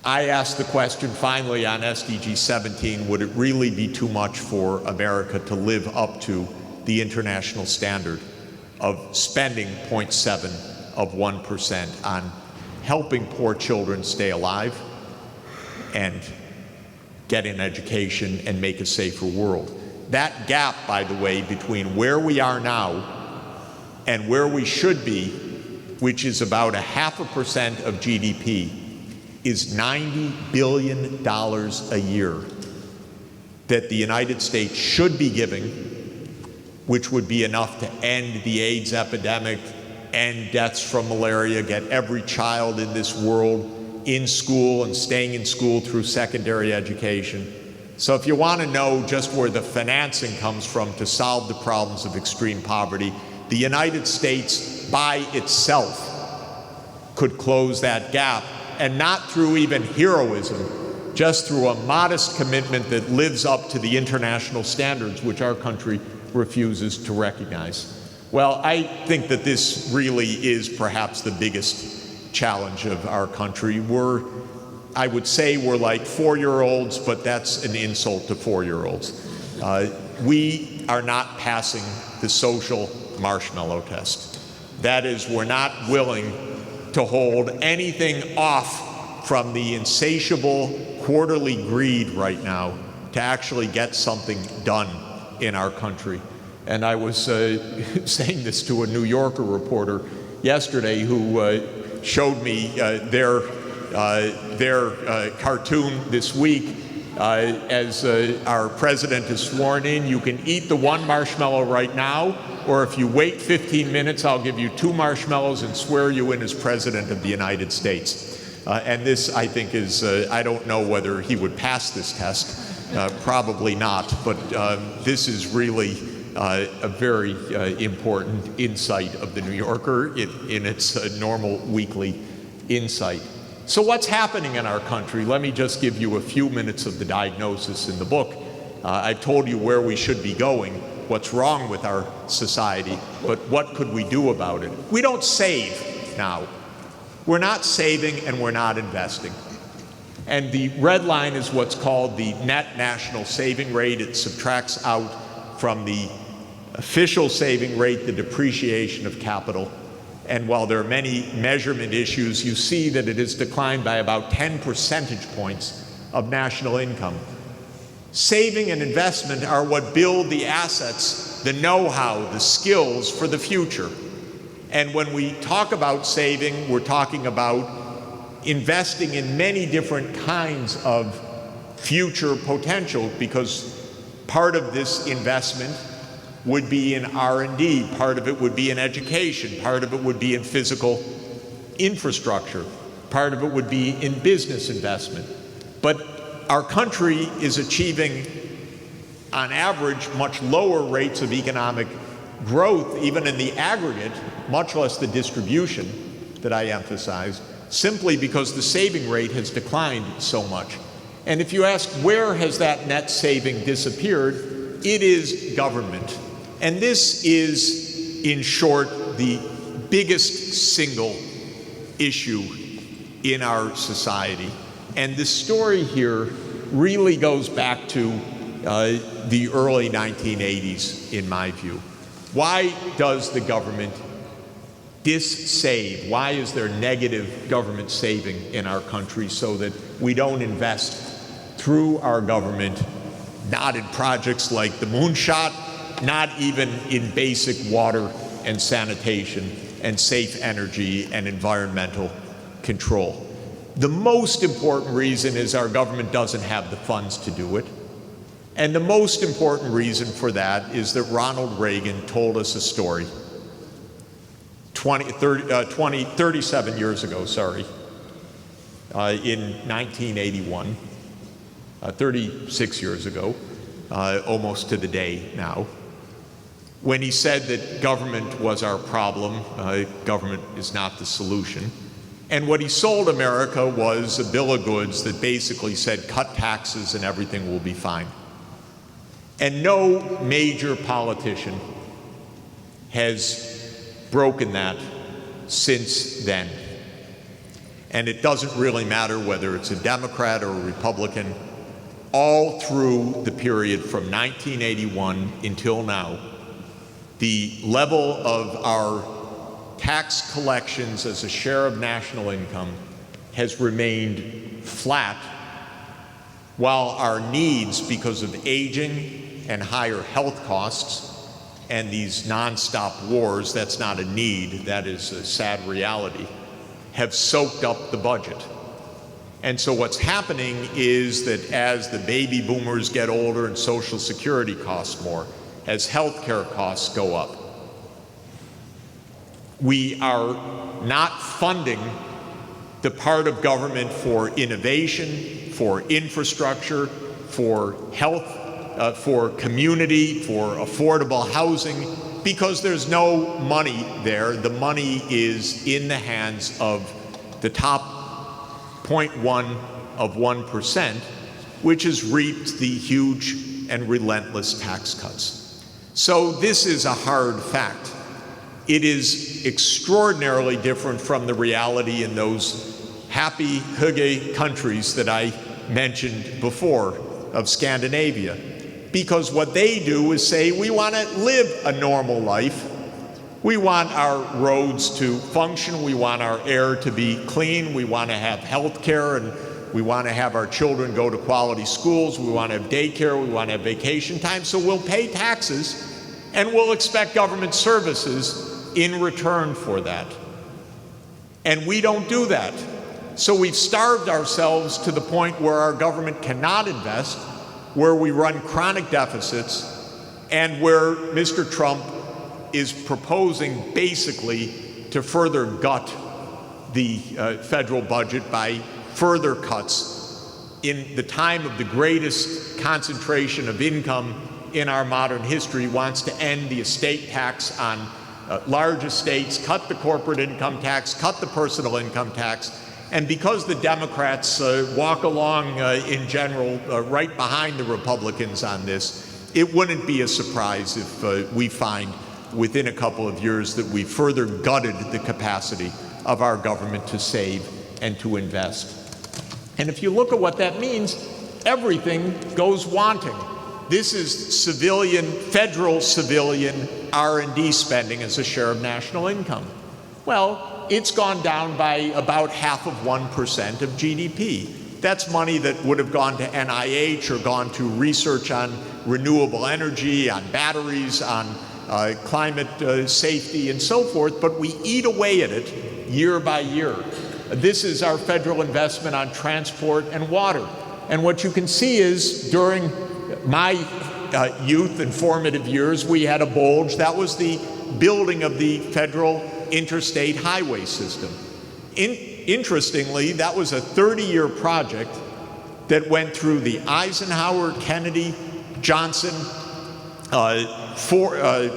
I asked the question finally on SDG 17, would it really be too much for America to live up to the international standard of spending 0.7 of 1% on helping poor children stay alive and get an education and make a safer world? That gap, by the way, between where we are now and where we should be, which is about 0.5% of GDP, is $90 billion a year that the United States should be giving, which would be enough to end the AIDS epidemic, end deaths from malaria, get every child in this world in school and staying in school through secondary education. So if you want to know just where the financing comes from to solve the problems of extreme poverty, the United States by itself could close that gap, and not through even heroism, just through a modest commitment that lives up to the international standards which our country refuses to recognize. Well, I think that this really is perhaps the biggest challenge of our country. I would say we're like 4-year-olds, but that's an insult to 4-year-olds. We are not passing the social marshmallow test. That is, we're not willing to hold anything off from the insatiable quarterly greed right now to actually get something done in our country. And I was saying this to a New Yorker reporter yesterday who showed me their cartoon this week. As our president is sworn in, you can eat the one marshmallow right now, or if you wait 15 minutes, I'll give you 2 marshmallows and swear you in as president of the United States. And this, I think, is, I don't know whether he would pass this test, probably not, but this is really a very important insight of the New Yorker in its normal weekly insight. So what's happening in our country? Let me just give you a few minutes of the diagnosis in the book. I've told you where we should be going, what's wrong with our society, but what could we do about it? We don't save now. We're not saving and we're not investing. And the red line is what's called the net national saving rate. It subtracts out from the official saving rate the depreciation of capital. And while there are many measurement issues, you see that it has declined by about 10 percentage points of national income. Saving and investment are what build the assets, the know-how, the skills for the future. And when we talk about saving, we're talking about investing in many different kinds of future potential, because part of this investment would be in R&D, part of it would be in education, part of it would be in physical infrastructure, part of it would be in business investment. But our country is achieving, on average, much lower rates of economic growth, even in the aggregate, much less the distribution that I emphasized, simply because the saving rate has declined so much. And if you ask where has that net saving disappeared, it is government. And this is, in short, the biggest single issue in our society. And the story here really goes back to the early 1980s, in my view. Why does the government dissave? Why is there negative government saving in our country so that we don't invest through our government, not in projects like the moonshot, not even in basic water and sanitation and safe energy and environmental control? The most important reason is our government doesn't have the funds to do it. And the most important reason for that is that Ronald Reagan told us a story 37 years ago, in 1981, 36 years ago, almost to the day now, when he said that government was our problem, government is not the solution. And what he sold America was a bill of goods that basically said, cut taxes and everything will be fine. And no major politician has broken that since then. And it doesn't really matter whether it's a Democrat or a Republican. All through the period from 1981 until now, the level of our tax collections as a share of national income has remained flat, while our needs, because of aging and higher health costs and these nonstop wars, that's not a need, that is a sad reality, have soaked up the budget. And so what's happening is that as the baby boomers get older and Social Security costs more, as health care costs go up, we are not funding the part of government for innovation, for infrastructure, for health, for community, for affordable housing, because there's no money there. The money is in the hands of the top 0.1 of 1%, which has reaped the huge and relentless tax cuts. So this is a hard fact. It is extraordinarily different from the reality in those happy hygge countries that I mentioned before of Scandinavia. Because what they do is say, we want to live a normal life, We want our roads to function. We want our air to be clean. We want to have health care, and we want to have our children go to quality schools. We want to have daycare. We want to have vacation time. So we'll pay taxes, and we'll expect government services in return for that. And we don't do that. So we've starved ourselves to the point where our government cannot invest, where we run chronic deficits, and where Mr. Trump is proposing basically to further gut the federal budget by further cuts in the time of the greatest concentration of income in our modern history. Wants to end the estate tax on large estates, cut the corporate income tax, cut the personal income tax. And because the Democrats walk along in general right behind the Republicans on this, it wouldn't be a surprise if we find within a couple of years that we further gutted the capacity of our government to save and to invest. And if you look at what that means, everything goes wanting. This is federal civilian R&D spending as a share of national income. Well, it's gone down by about 0.5% of GDP. That's money that would have gone to NIH or gone to research on renewable energy, on batteries, on climate safety and so forth, but we eat away at it year by year. This is our federal investment on transport and water. And what you can see is during my youth and formative years, we had a bulge. That was the building of the federal interstate highway system. Interestingly, that was a 30-year project that went through the Eisenhower, Kennedy, Johnson,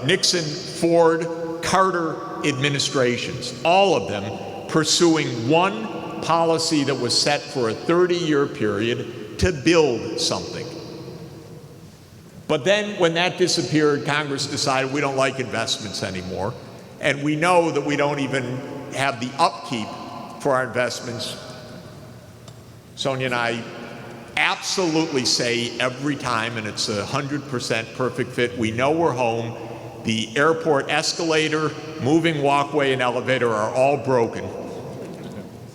Nixon, Ford, Carter administrations, all of them pursuing one policy that was set for a 30-year period to build something. But then when that disappeared, Congress decided we don't like investments anymore. And we know that we don't even have the upkeep for our investments. Sonia and I absolutely say every time, and it's 100% perfect fit, we know we're home. The airport escalator, moving walkway, and elevator are all broken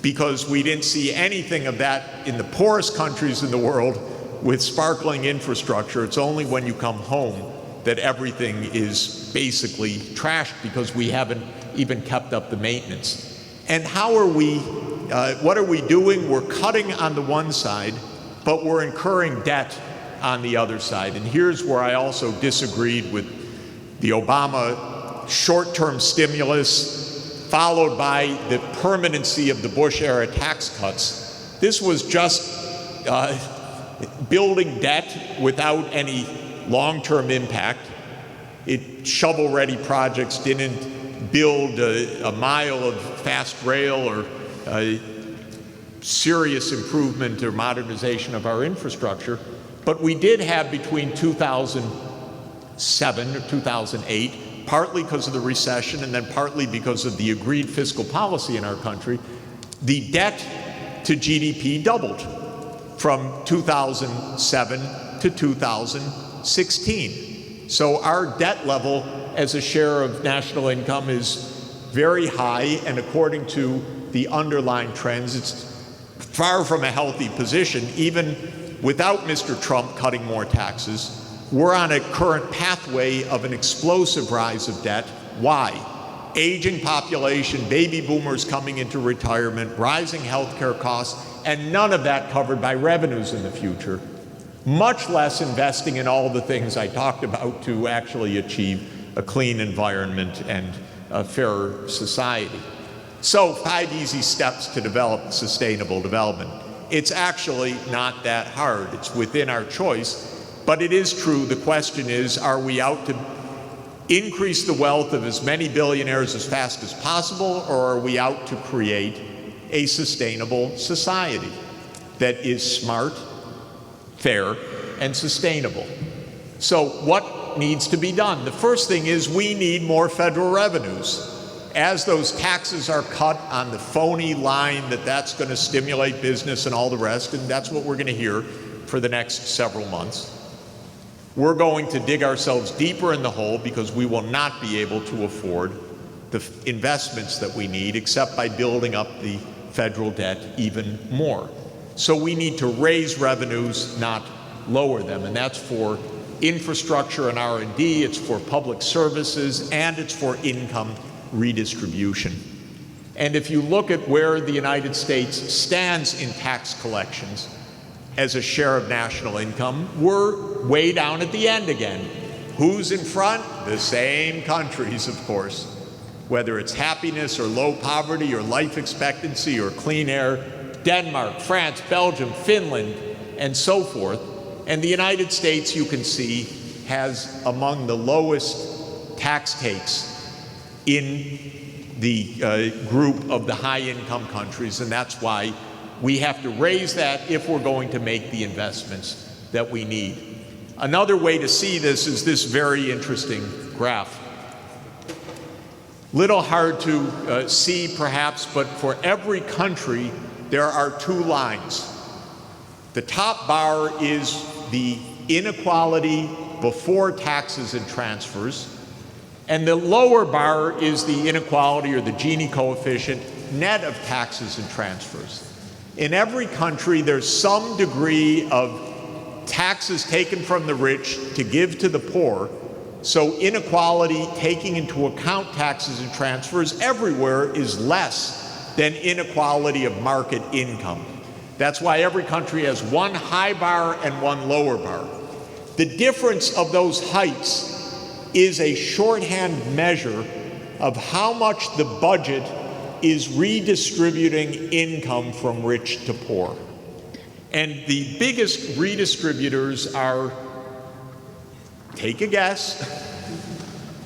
because we didn't see anything of that in the poorest countries in the world with sparkling infrastructure. It's only when you come home that everything is basically trashed because we haven't even kept up the maintenance. And how are we, what are we doing? We're cutting on the one side, but we're incurring debt on the other side. And here's where I also disagreed with the Obama short-term stimulus, followed by the permanency of the Bush-era tax cuts. This was just building debt without any long-term impact. Shovel-ready projects didn't build a mile of fast rail or serious improvement or modernization of our infrastructure. But we did have between 2007 or 2008, partly because of the recession and then partly because of the agreed fiscal policy in our country, the debt to GDP doubled from 2007 to 2016. So our debt level as a share of national income is very high, and according to the underlying trends, it's far from a healthy position. Even without Mr. Trump cutting more taxes, we're on a current pathway of an explosive rise of debt. Why? Aging population, baby boomers coming into retirement, rising healthcare costs, and none of that covered by revenues in the future, much less investing in all the things I talked about to actually achieve a clean environment and a fairer society. So 5 easy steps to develop sustainable development. It's actually not that hard. It's within our choice, but it is true. The question is, are we out to increase the wealth of as many billionaires as fast as possible, or are we out to create a sustainable society that is smart, fair, and sustainable? So what needs to be done? The first thing is we need more federal revenues. As those taxes are cut on the phony line that that's going to stimulate business and all the rest, and that's what we're going to hear for the next several months, we're going to dig ourselves deeper in the hole because we will not be able to afford the investments that we need except by building up the federal debt even more. So we need to raise revenues, not lower them, and that's for infrastructure and R&D, it's for public services, and it's for income redistribution. And if you look at where the United States stands in tax collections as a share of national income, we're way down at the end again. Who's in front? The same countries, of course. Whether it's happiness or low poverty or life expectancy or clean air, Denmark, France, Belgium, Finland, and so forth. And the United States, you can see, has among the lowest tax takes in the group of the high-income countries, and that's why we have to raise that if we're going to make the investments that we need. Another way to see this is this very interesting graph. Little hard to see perhaps, but for every country there are two lines. The top bar is the inequality before taxes and transfers, and the lower bar is the inequality, or the Gini coefficient, net of taxes and transfers. In every country, there's some degree of taxes taken from the rich to give to the poor. So inequality, taking into account taxes and transfers, everywhere is less than inequality of market income. That's why every country has one high bar and one lower bar. The difference of those heights is a shorthand measure of how much the budget is redistributing income from rich to poor. And the biggest redistributors are, take a guess.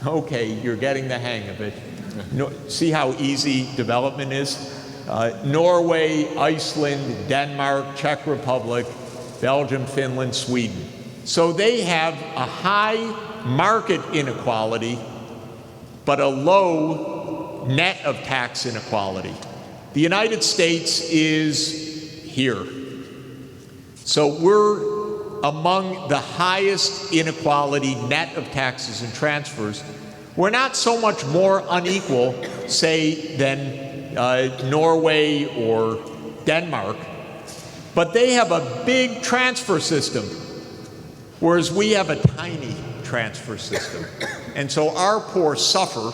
Okay, you're getting the hang of it. See how easy development is? Norway, Iceland, Denmark, Czech Republic, Belgium, Finland, Sweden. So they have a high market inequality, but a low net of tax inequality. The United States is here. So we're among the highest inequality net of taxes and transfers. We're not so much more unequal, say, than Norway or Denmark, but they have a big transfer system, whereas we have a tiny transfer system. And so our poor suffer,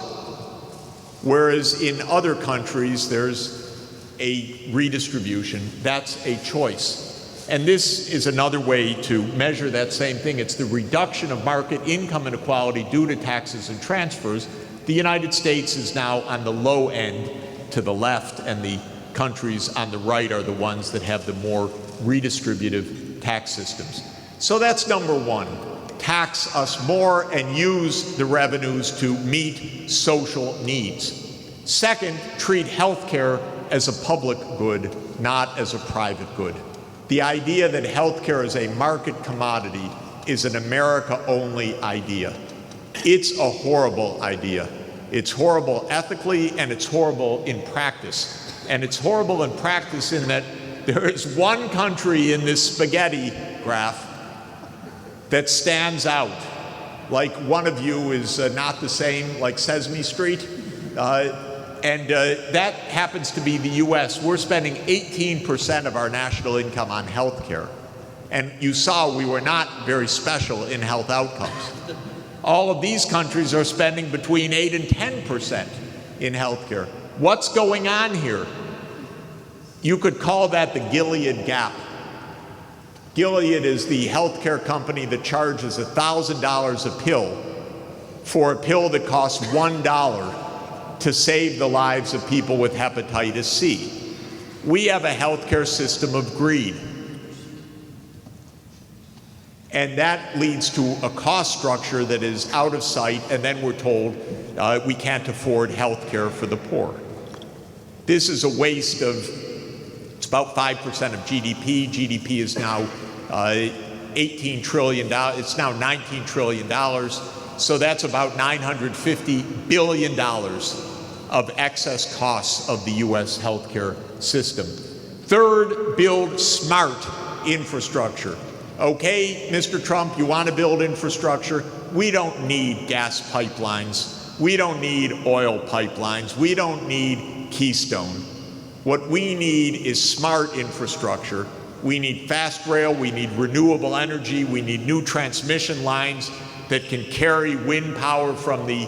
whereas in other countries there's a redistribution. That's a choice. And this is another way to measure that same thing. It's the reduction of market income inequality due to taxes and transfers. The United States is now on the low end to the left, and the countries on the right are the ones that have the more redistributive tax systems. So that's number one. Tax us more and use the revenues to meet social needs. Second, treat healthcare as a public good, not as a private good. The idea that healthcare is a market commodity is an America-only idea. It's a horrible idea. It's horrible ethically, and it's horrible in practice. And it's horrible in practice in that there is one country in this spaghetti graph that stands out. Like one of you is not the same, like Sesame Street. That happens to be the US. We're spending 18% of our national income on health care. And you saw we were not very special in health outcomes. All of these countries are spending between 8 and 10% in health care. What's going on here? You could call that the Gilead gap. Gilead is the healthcare company that charges $1,000 a pill for a pill that costs $1 to save the lives of people with hepatitis C. We have a healthcare system of greed. And that leads to a cost structure that is out of sight, and then we're told we can't afford healthcare for the poor. This is a waste of, it's about 5% of GDP. GDP is now $18 trillion, it's now $19 trillion. So that's about $950 billion of excess costs of the US healthcare system. Third, build smart infrastructure. Okay, Mr. Trump, you want to build infrastructure? We don't need gas pipelines. We don't need oil pipelines. We don't need Keystone. What we need is smart infrastructure. We need fast rail, we need renewable energy, we need new transmission lines that can carry wind power from the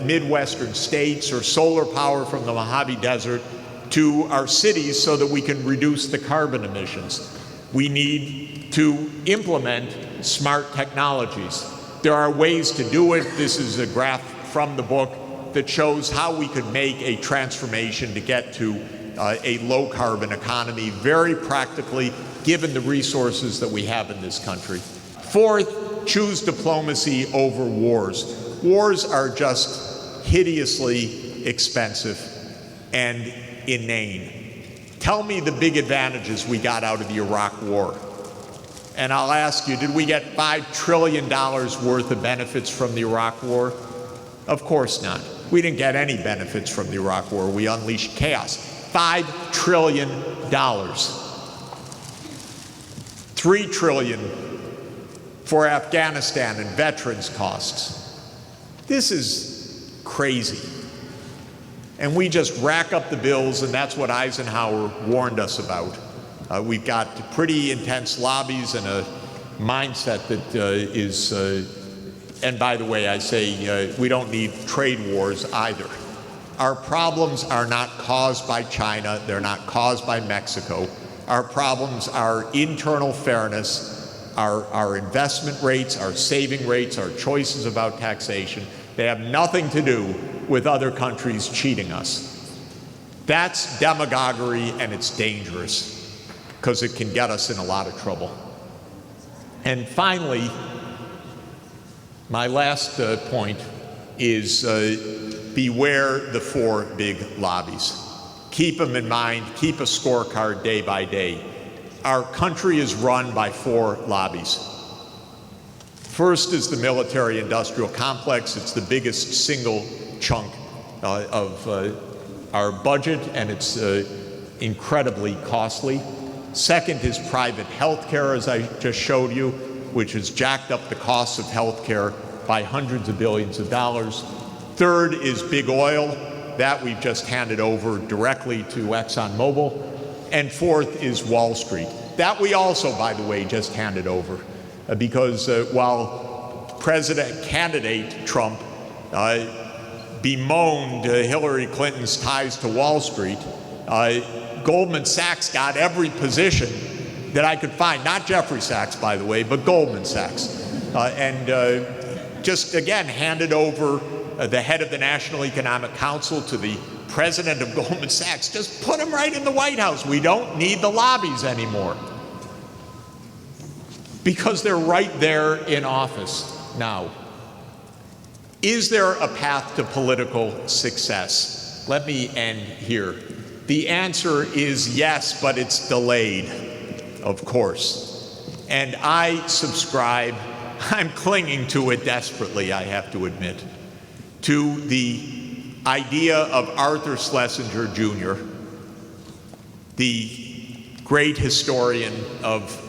Midwestern states or solar power from the Mojave Desert to our cities so that we can reduce the carbon emissions. We need to implement smart technologies. There are ways to do it. This is a graph from the book that shows how we could make a transformation to get to a low carbon economy very practically, given the resources that we have in this country. Fourth, choose diplomacy over wars. Wars are just hideously expensive and inane. Tell me the big advantages we got out of the Iraq War. And I'll ask you, did we get $5 trillion worth of benefits from the Iraq War? Of course not. We didn't get any benefits from the Iraq War. We unleashed chaos. $5 trillion. $3 trillion for Afghanistan and veterans costs. This is crazy. And we just rack up the bills, and that's what Eisenhower warned us about. We've got pretty intense lobbies and a mindset that is, and by the way, I say we don't need trade wars either. Our problems are not caused by China, they're not caused by Mexico. Our problems are internal fairness, our investment rates, our saving rates, our choices about taxation. They have nothing to do with other countries cheating us. That's demagoguery, and it's dangerous because it can get us in a lot of trouble. And finally, my last point is beware the four big lobbies. Keep them in mind, keep a scorecard day by day. Our country is run by four lobbies. First is the military-industrial complex. It's the biggest single chunk of our budget, and it's incredibly costly. Second is private health care, as I just showed you, which has jacked up the costs of health care by hundreds of billions of dollars. Third is big oil. That we've just handed over directly to ExxonMobil. And fourth is Wall Street. That we also, by the way, just handed over. Because while President candidate Trump bemoaned Hillary Clinton's ties to Wall Street, Goldman Sachs got every position that I could find, not Jeffrey Sachs, by the way, but Goldman Sachs. And just, again, handed over the head of the National Economic Council to the president of Goldman Sachs. Just put him right in the White House. We don't need the lobbies anymore. Because they're right there in office now. Is there a path to political success? Let me end here. The answer is yes, but it's delayed, of course. And I subscribe, I'm clinging to it desperately, I have to admit, to the idea of Arthur Schlesinger Jr., the great historian of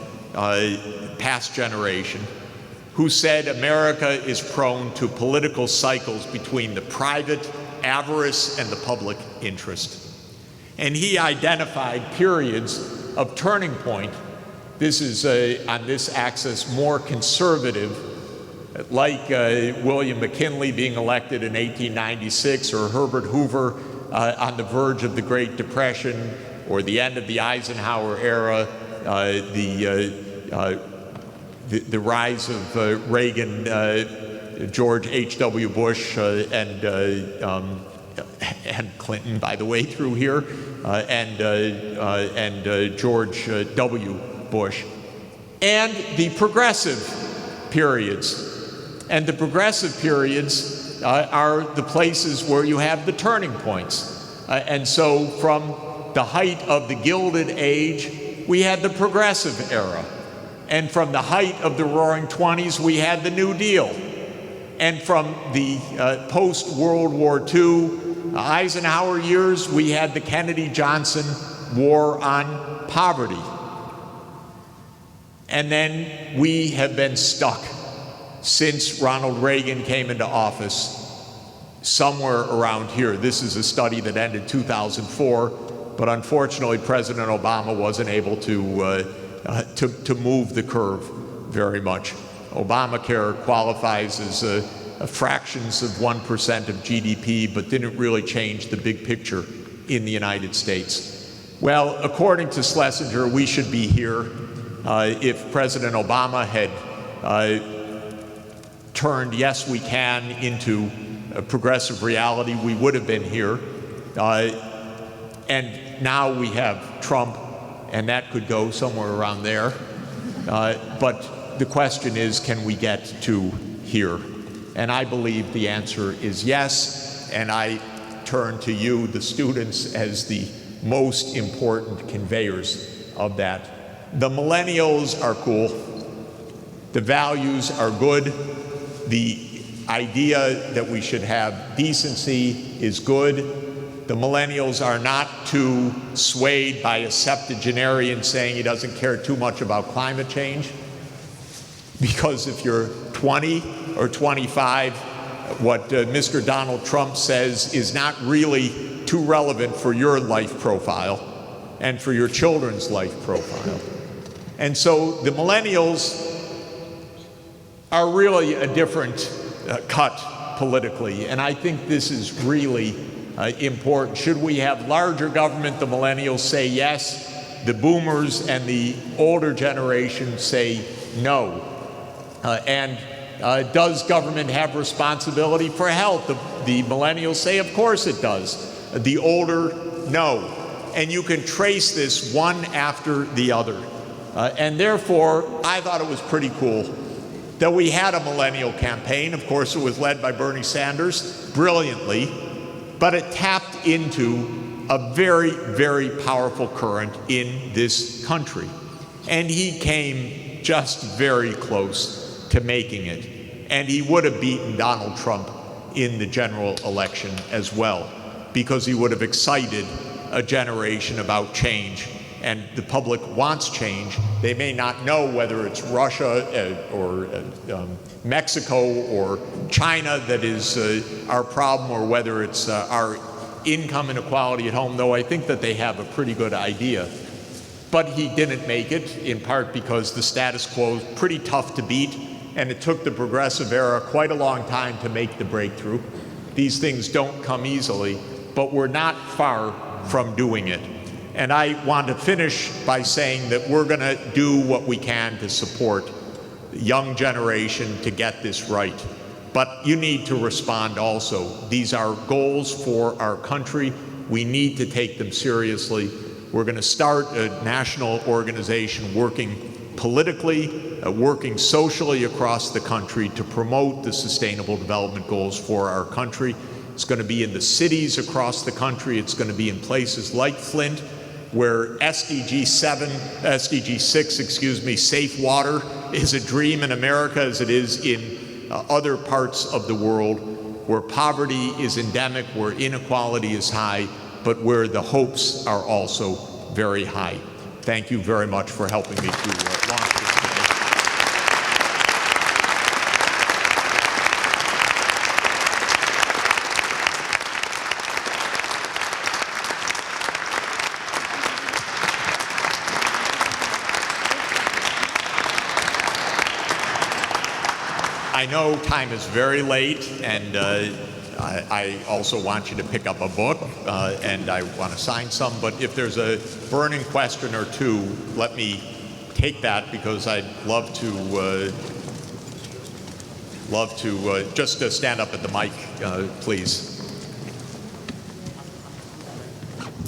past generation, who said America is prone to political cycles between the private avarice and the public interest. And he identified periods of turning point. This is, on this axis, more conservative, like William McKinley being elected in 1896, or Herbert Hoover on the verge of the Great Depression, or the end of the Eisenhower era, the rise of Reagan, George H.W. Bush, and Clinton, by the way, through here, and George W. Bush, and the progressive periods. And the progressive periods are the places where you have the turning points. And so from the height of the Gilded Age, we had the progressive era. And from the height of the Roaring '20s, we had the New Deal. And from the post-World War II Eisenhower years, we had the Kennedy-Johnson War on Poverty. And then we have been stuck since Ronald Reagan came into office somewhere around here. This is a study that ended 2004, but unfortunately President Obama wasn't able to move the curve very much. Obamacare qualifies as fractions of 1% of GDP, but didn't really change the big picture in the United States. Well, according to Schlesinger, we should be here. If President Obama had turned "Yes, we can" into a progressive reality, we would have been here. And now we have Trump, and that could go somewhere around there. But the question is, can we get to here? And I believe the answer is yes, and I turn to you, the students, as the most important conveyors of that. The millennials are cool. The values are good. The idea that we should have decency is good. The millennials are not too swayed by a septuagenarian saying he doesn't care too much about climate change. Because if you're 20 or 25, what Mr. Donald Trump says is not really too relevant for your life profile and for your children's life profile. And so the millennials are really a different cut politically, and I think this is really important. Should we have larger government? The millennials say yes. The boomers and the older generation say no. Does government have responsibility for health? The millennials say, of course it does. The older, no. And you can trace this one after the other. And therefore, I thought it was pretty cool that we had a millennial campaign. Of course, it was led by Bernie Sanders brilliantly, but it tapped into a very, very powerful current in this country. And he came just very close to making it. And he would have beaten Donald Trump in the general election as well, because he would have excited a generation about change. And the public wants change. They may not know whether it's Russia or Mexico or China that is our problem, or whether it's our income inequality at home, though I think that they have a pretty good idea. But he didn't make it, in part because the status quo is pretty tough to beat, and it took the progressive era quite a long time to make the breakthrough. These things don't come easily, but we're not far from doing it. And I want to finish by saying that we're going to do what we can to support the young generation to get this right. But you need to respond also. These are goals for our country. We need to take them seriously. We're going to start a national organization working politically, working socially across the country to promote the Sustainable Development Goals for our country. It's going to be in the cities across the country. It's going to be in places like Flint, where SDG 6, safe water is a dream in America as it is in other parts of the world, where poverty is endemic, where inequality is high, but where the hopes are also very high. Thank you very much for helping me to launch this today. I know time is very late, and I also want you to pick up a book, and I want to sign some, but if there's a burning question or two, let me take that, because I'd love to just stand up at the mic, please.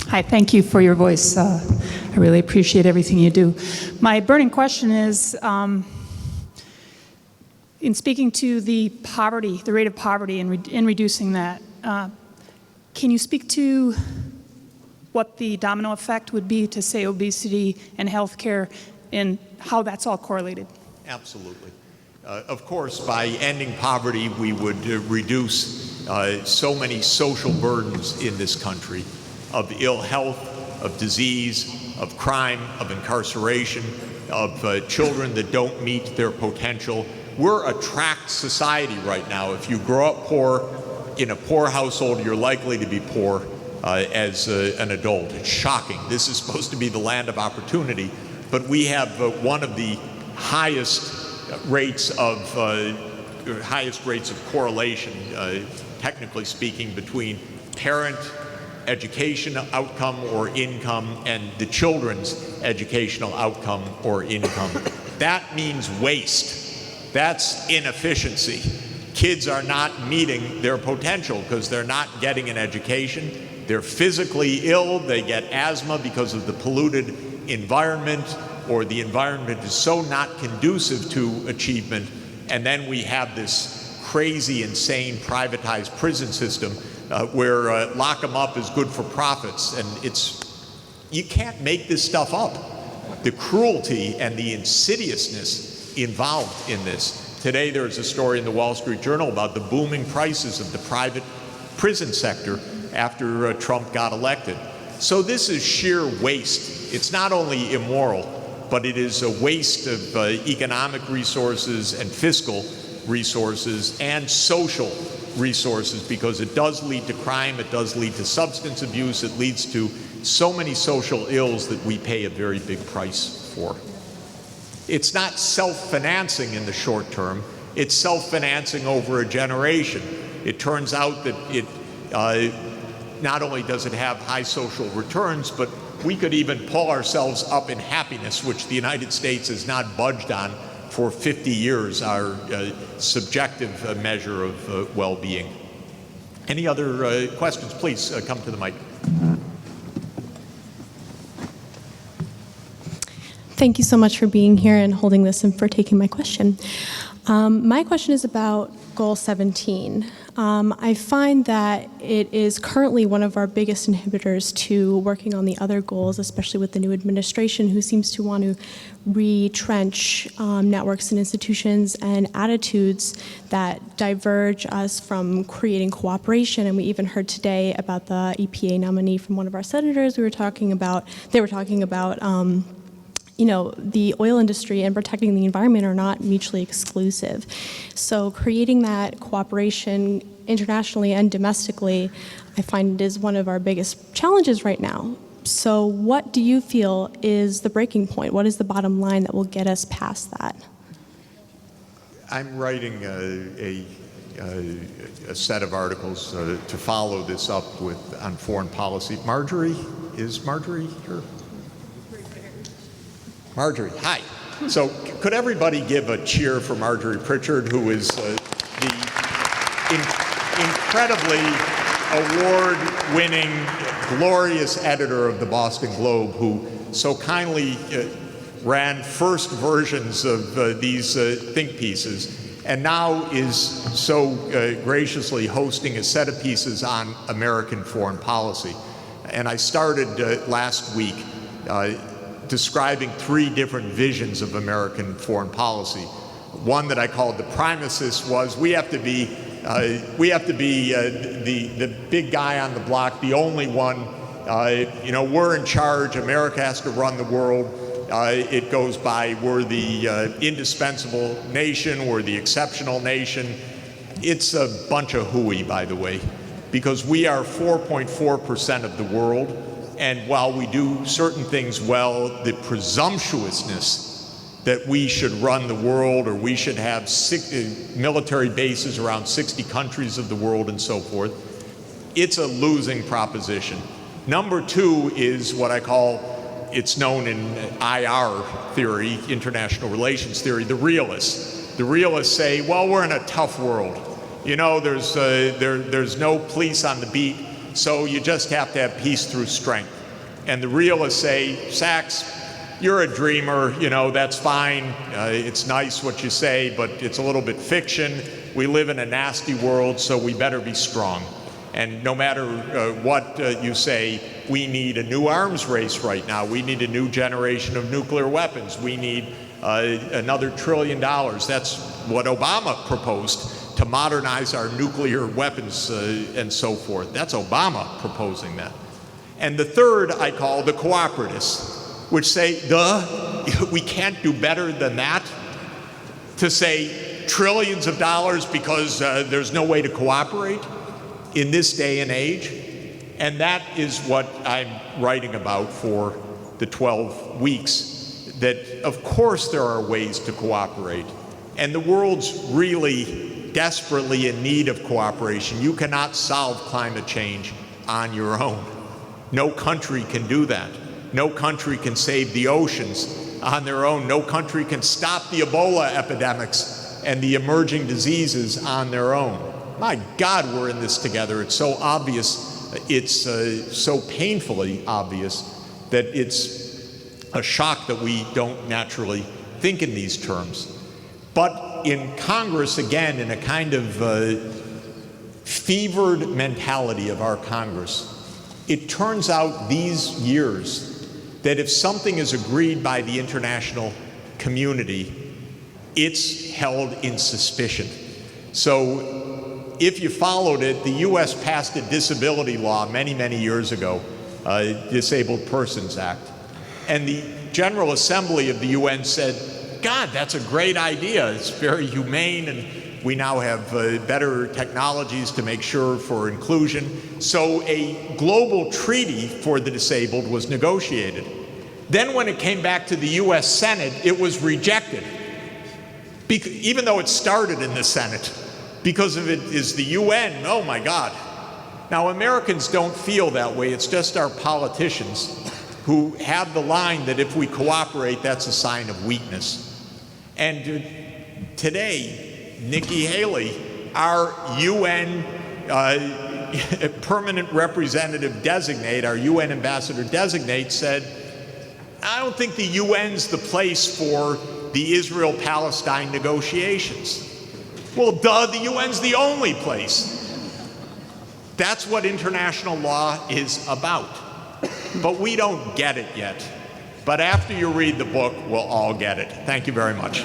Hi, thank you for your voice. I really appreciate everything you do. My burning question is, in speaking to the poverty, the rate of poverty, and reducing that, can you speak to what the domino effect would be to, say, obesity and healthcare, and how that's all correlated? Absolutely. Of course, by ending poverty, we would reduce so many social burdens in this country of ill health, of disease, of crime, of incarceration, of children that don't meet their potential. We're a tracked society right now. If you grow up poor in a poor household, you're likely to be poor as an adult. It's shocking. This is supposed to be the land of opportunity, but we have one of the highest rates of correlation, technically speaking, between parent education outcome or income and the children's educational outcome or income. That means waste. That's inefficiency. Kids are not meeting their potential because they're not getting an education. They're physically ill. They get asthma because of the polluted environment, or the environment is so not conducive to achievement. And then we have this crazy, insane, privatized prison system where lock them up is good for profits. And you can't make this stuff up. The cruelty and the insidiousness involved in this. Today there's a story in the Wall Street Journal about the booming prices of the private prison sector after Trump got elected. So this is sheer waste. It's not only immoral, but it is a waste of economic resources and fiscal resources and social resources, because it does lead to crime, it does lead to substance abuse, it leads to so many social ills that we pay a very big price for. It's not self-financing in the short term, it's self-financing over a generation. It turns out that it not only does it have high social returns, but we could even pull ourselves up in happiness, which the United States has not budged on for 50 years, our subjective measure of well-being. Any other questions? Please come to the mic. Thank you so much for being here and holding this and for taking my question. My question is about Goal 17. I find that it is currently one of our biggest inhibitors to working on the other goals, especially with the new administration, who seems to want to retrench networks and institutions and attitudes that diverge us from creating cooperation. And we even heard today about the EPA nominee from one of our senators. They were talking about the oil industry and protecting the environment are not mutually exclusive. So creating that cooperation internationally and domestically, I find is one of our biggest challenges right now. So what do you feel is the breaking point? What is the bottom line that will get us past that? I'm writing a set of articles to follow this up on foreign policy. Marjorie, is Marjorie here? Marjorie, hi. So could everybody give a cheer for Marjorie Pritchard, who is the incredibly award-winning, glorious editor of the Boston Globe, who so kindly ran first versions of these think pieces, and now is so graciously hosting a set of pieces on American foreign policy. And I started last week describing 3 different visions of American foreign policy. One that I called the primacy was we have to be the big guy on the block, the only one. We're in charge. America has to run the world. It goes by we're the indispensable nation. We're the exceptional nation. It's a bunch of hooey, by the way, because we are 4.4% of the world. And while we do certain things well, the presumptuousness that we should run the world, or we should have military bases around 60 countries of the world and so forth, it's a losing proposition. Number 2 is what I call, it's known in IR theory, international relations theory, the realists. The realists say, well, we're in a tough world. There's no police on the beat. So you just have to have peace through strength. And the realists say, Sachs, you're a dreamer, that's fine. It's nice what you say, but it's a little bit fiction. We live in a nasty world, so we better be strong. And no matter what you say, we need a new arms race right now. We need a new generation of nuclear weapons. We need another $1 trillion. That's what Obama proposed, to modernize our nuclear weapons and so forth. That's Obama proposing that. And the third I call the cooperatists, which say, we can't do better than that, to say trillions of dollars because there's no way to cooperate. in this day and age. And that is what I'm writing about for the 12 weeks, that of course there are ways to cooperate. And the world's really desperately in need of cooperation. You cannot solve climate change on your own. No country can do that. No country can save the oceans on their own. No country can stop the Ebola epidemics and the emerging diseases on their own. My God, we're in this together. It's so obvious, it's so painfully obvious that it's a shock that we don't naturally think in these terms. But in Congress, again, in a kind of fevered mentality of our Congress, it turns out these years that if something is agreed by the international community, it's held in suspicion. So if you followed it, the US passed a disability law many, many years ago, Disabled Persons Act. And the General Assembly of the UN said, God, that's a great idea. It's very humane, and we now have better technologies to make sure for inclusion. So a global treaty for the disabled was negotiated. Then when it came back to the US Senate, it was rejected, even though it started in the Senate. Because of it is the UN, oh my God. Now Americans don't feel that way, it's just our politicians who have the line that if we cooperate, that's a sign of weakness. And today, Nikki Haley, our UN permanent representative designate, our UN ambassador designate, said, I don't think the UN's the place for the Israel-Palestine negotiations. Well, duh, the UN's the only place. That's what international law is about. But we don't get it yet. But after you read the book, we'll all get it. Thank you very much.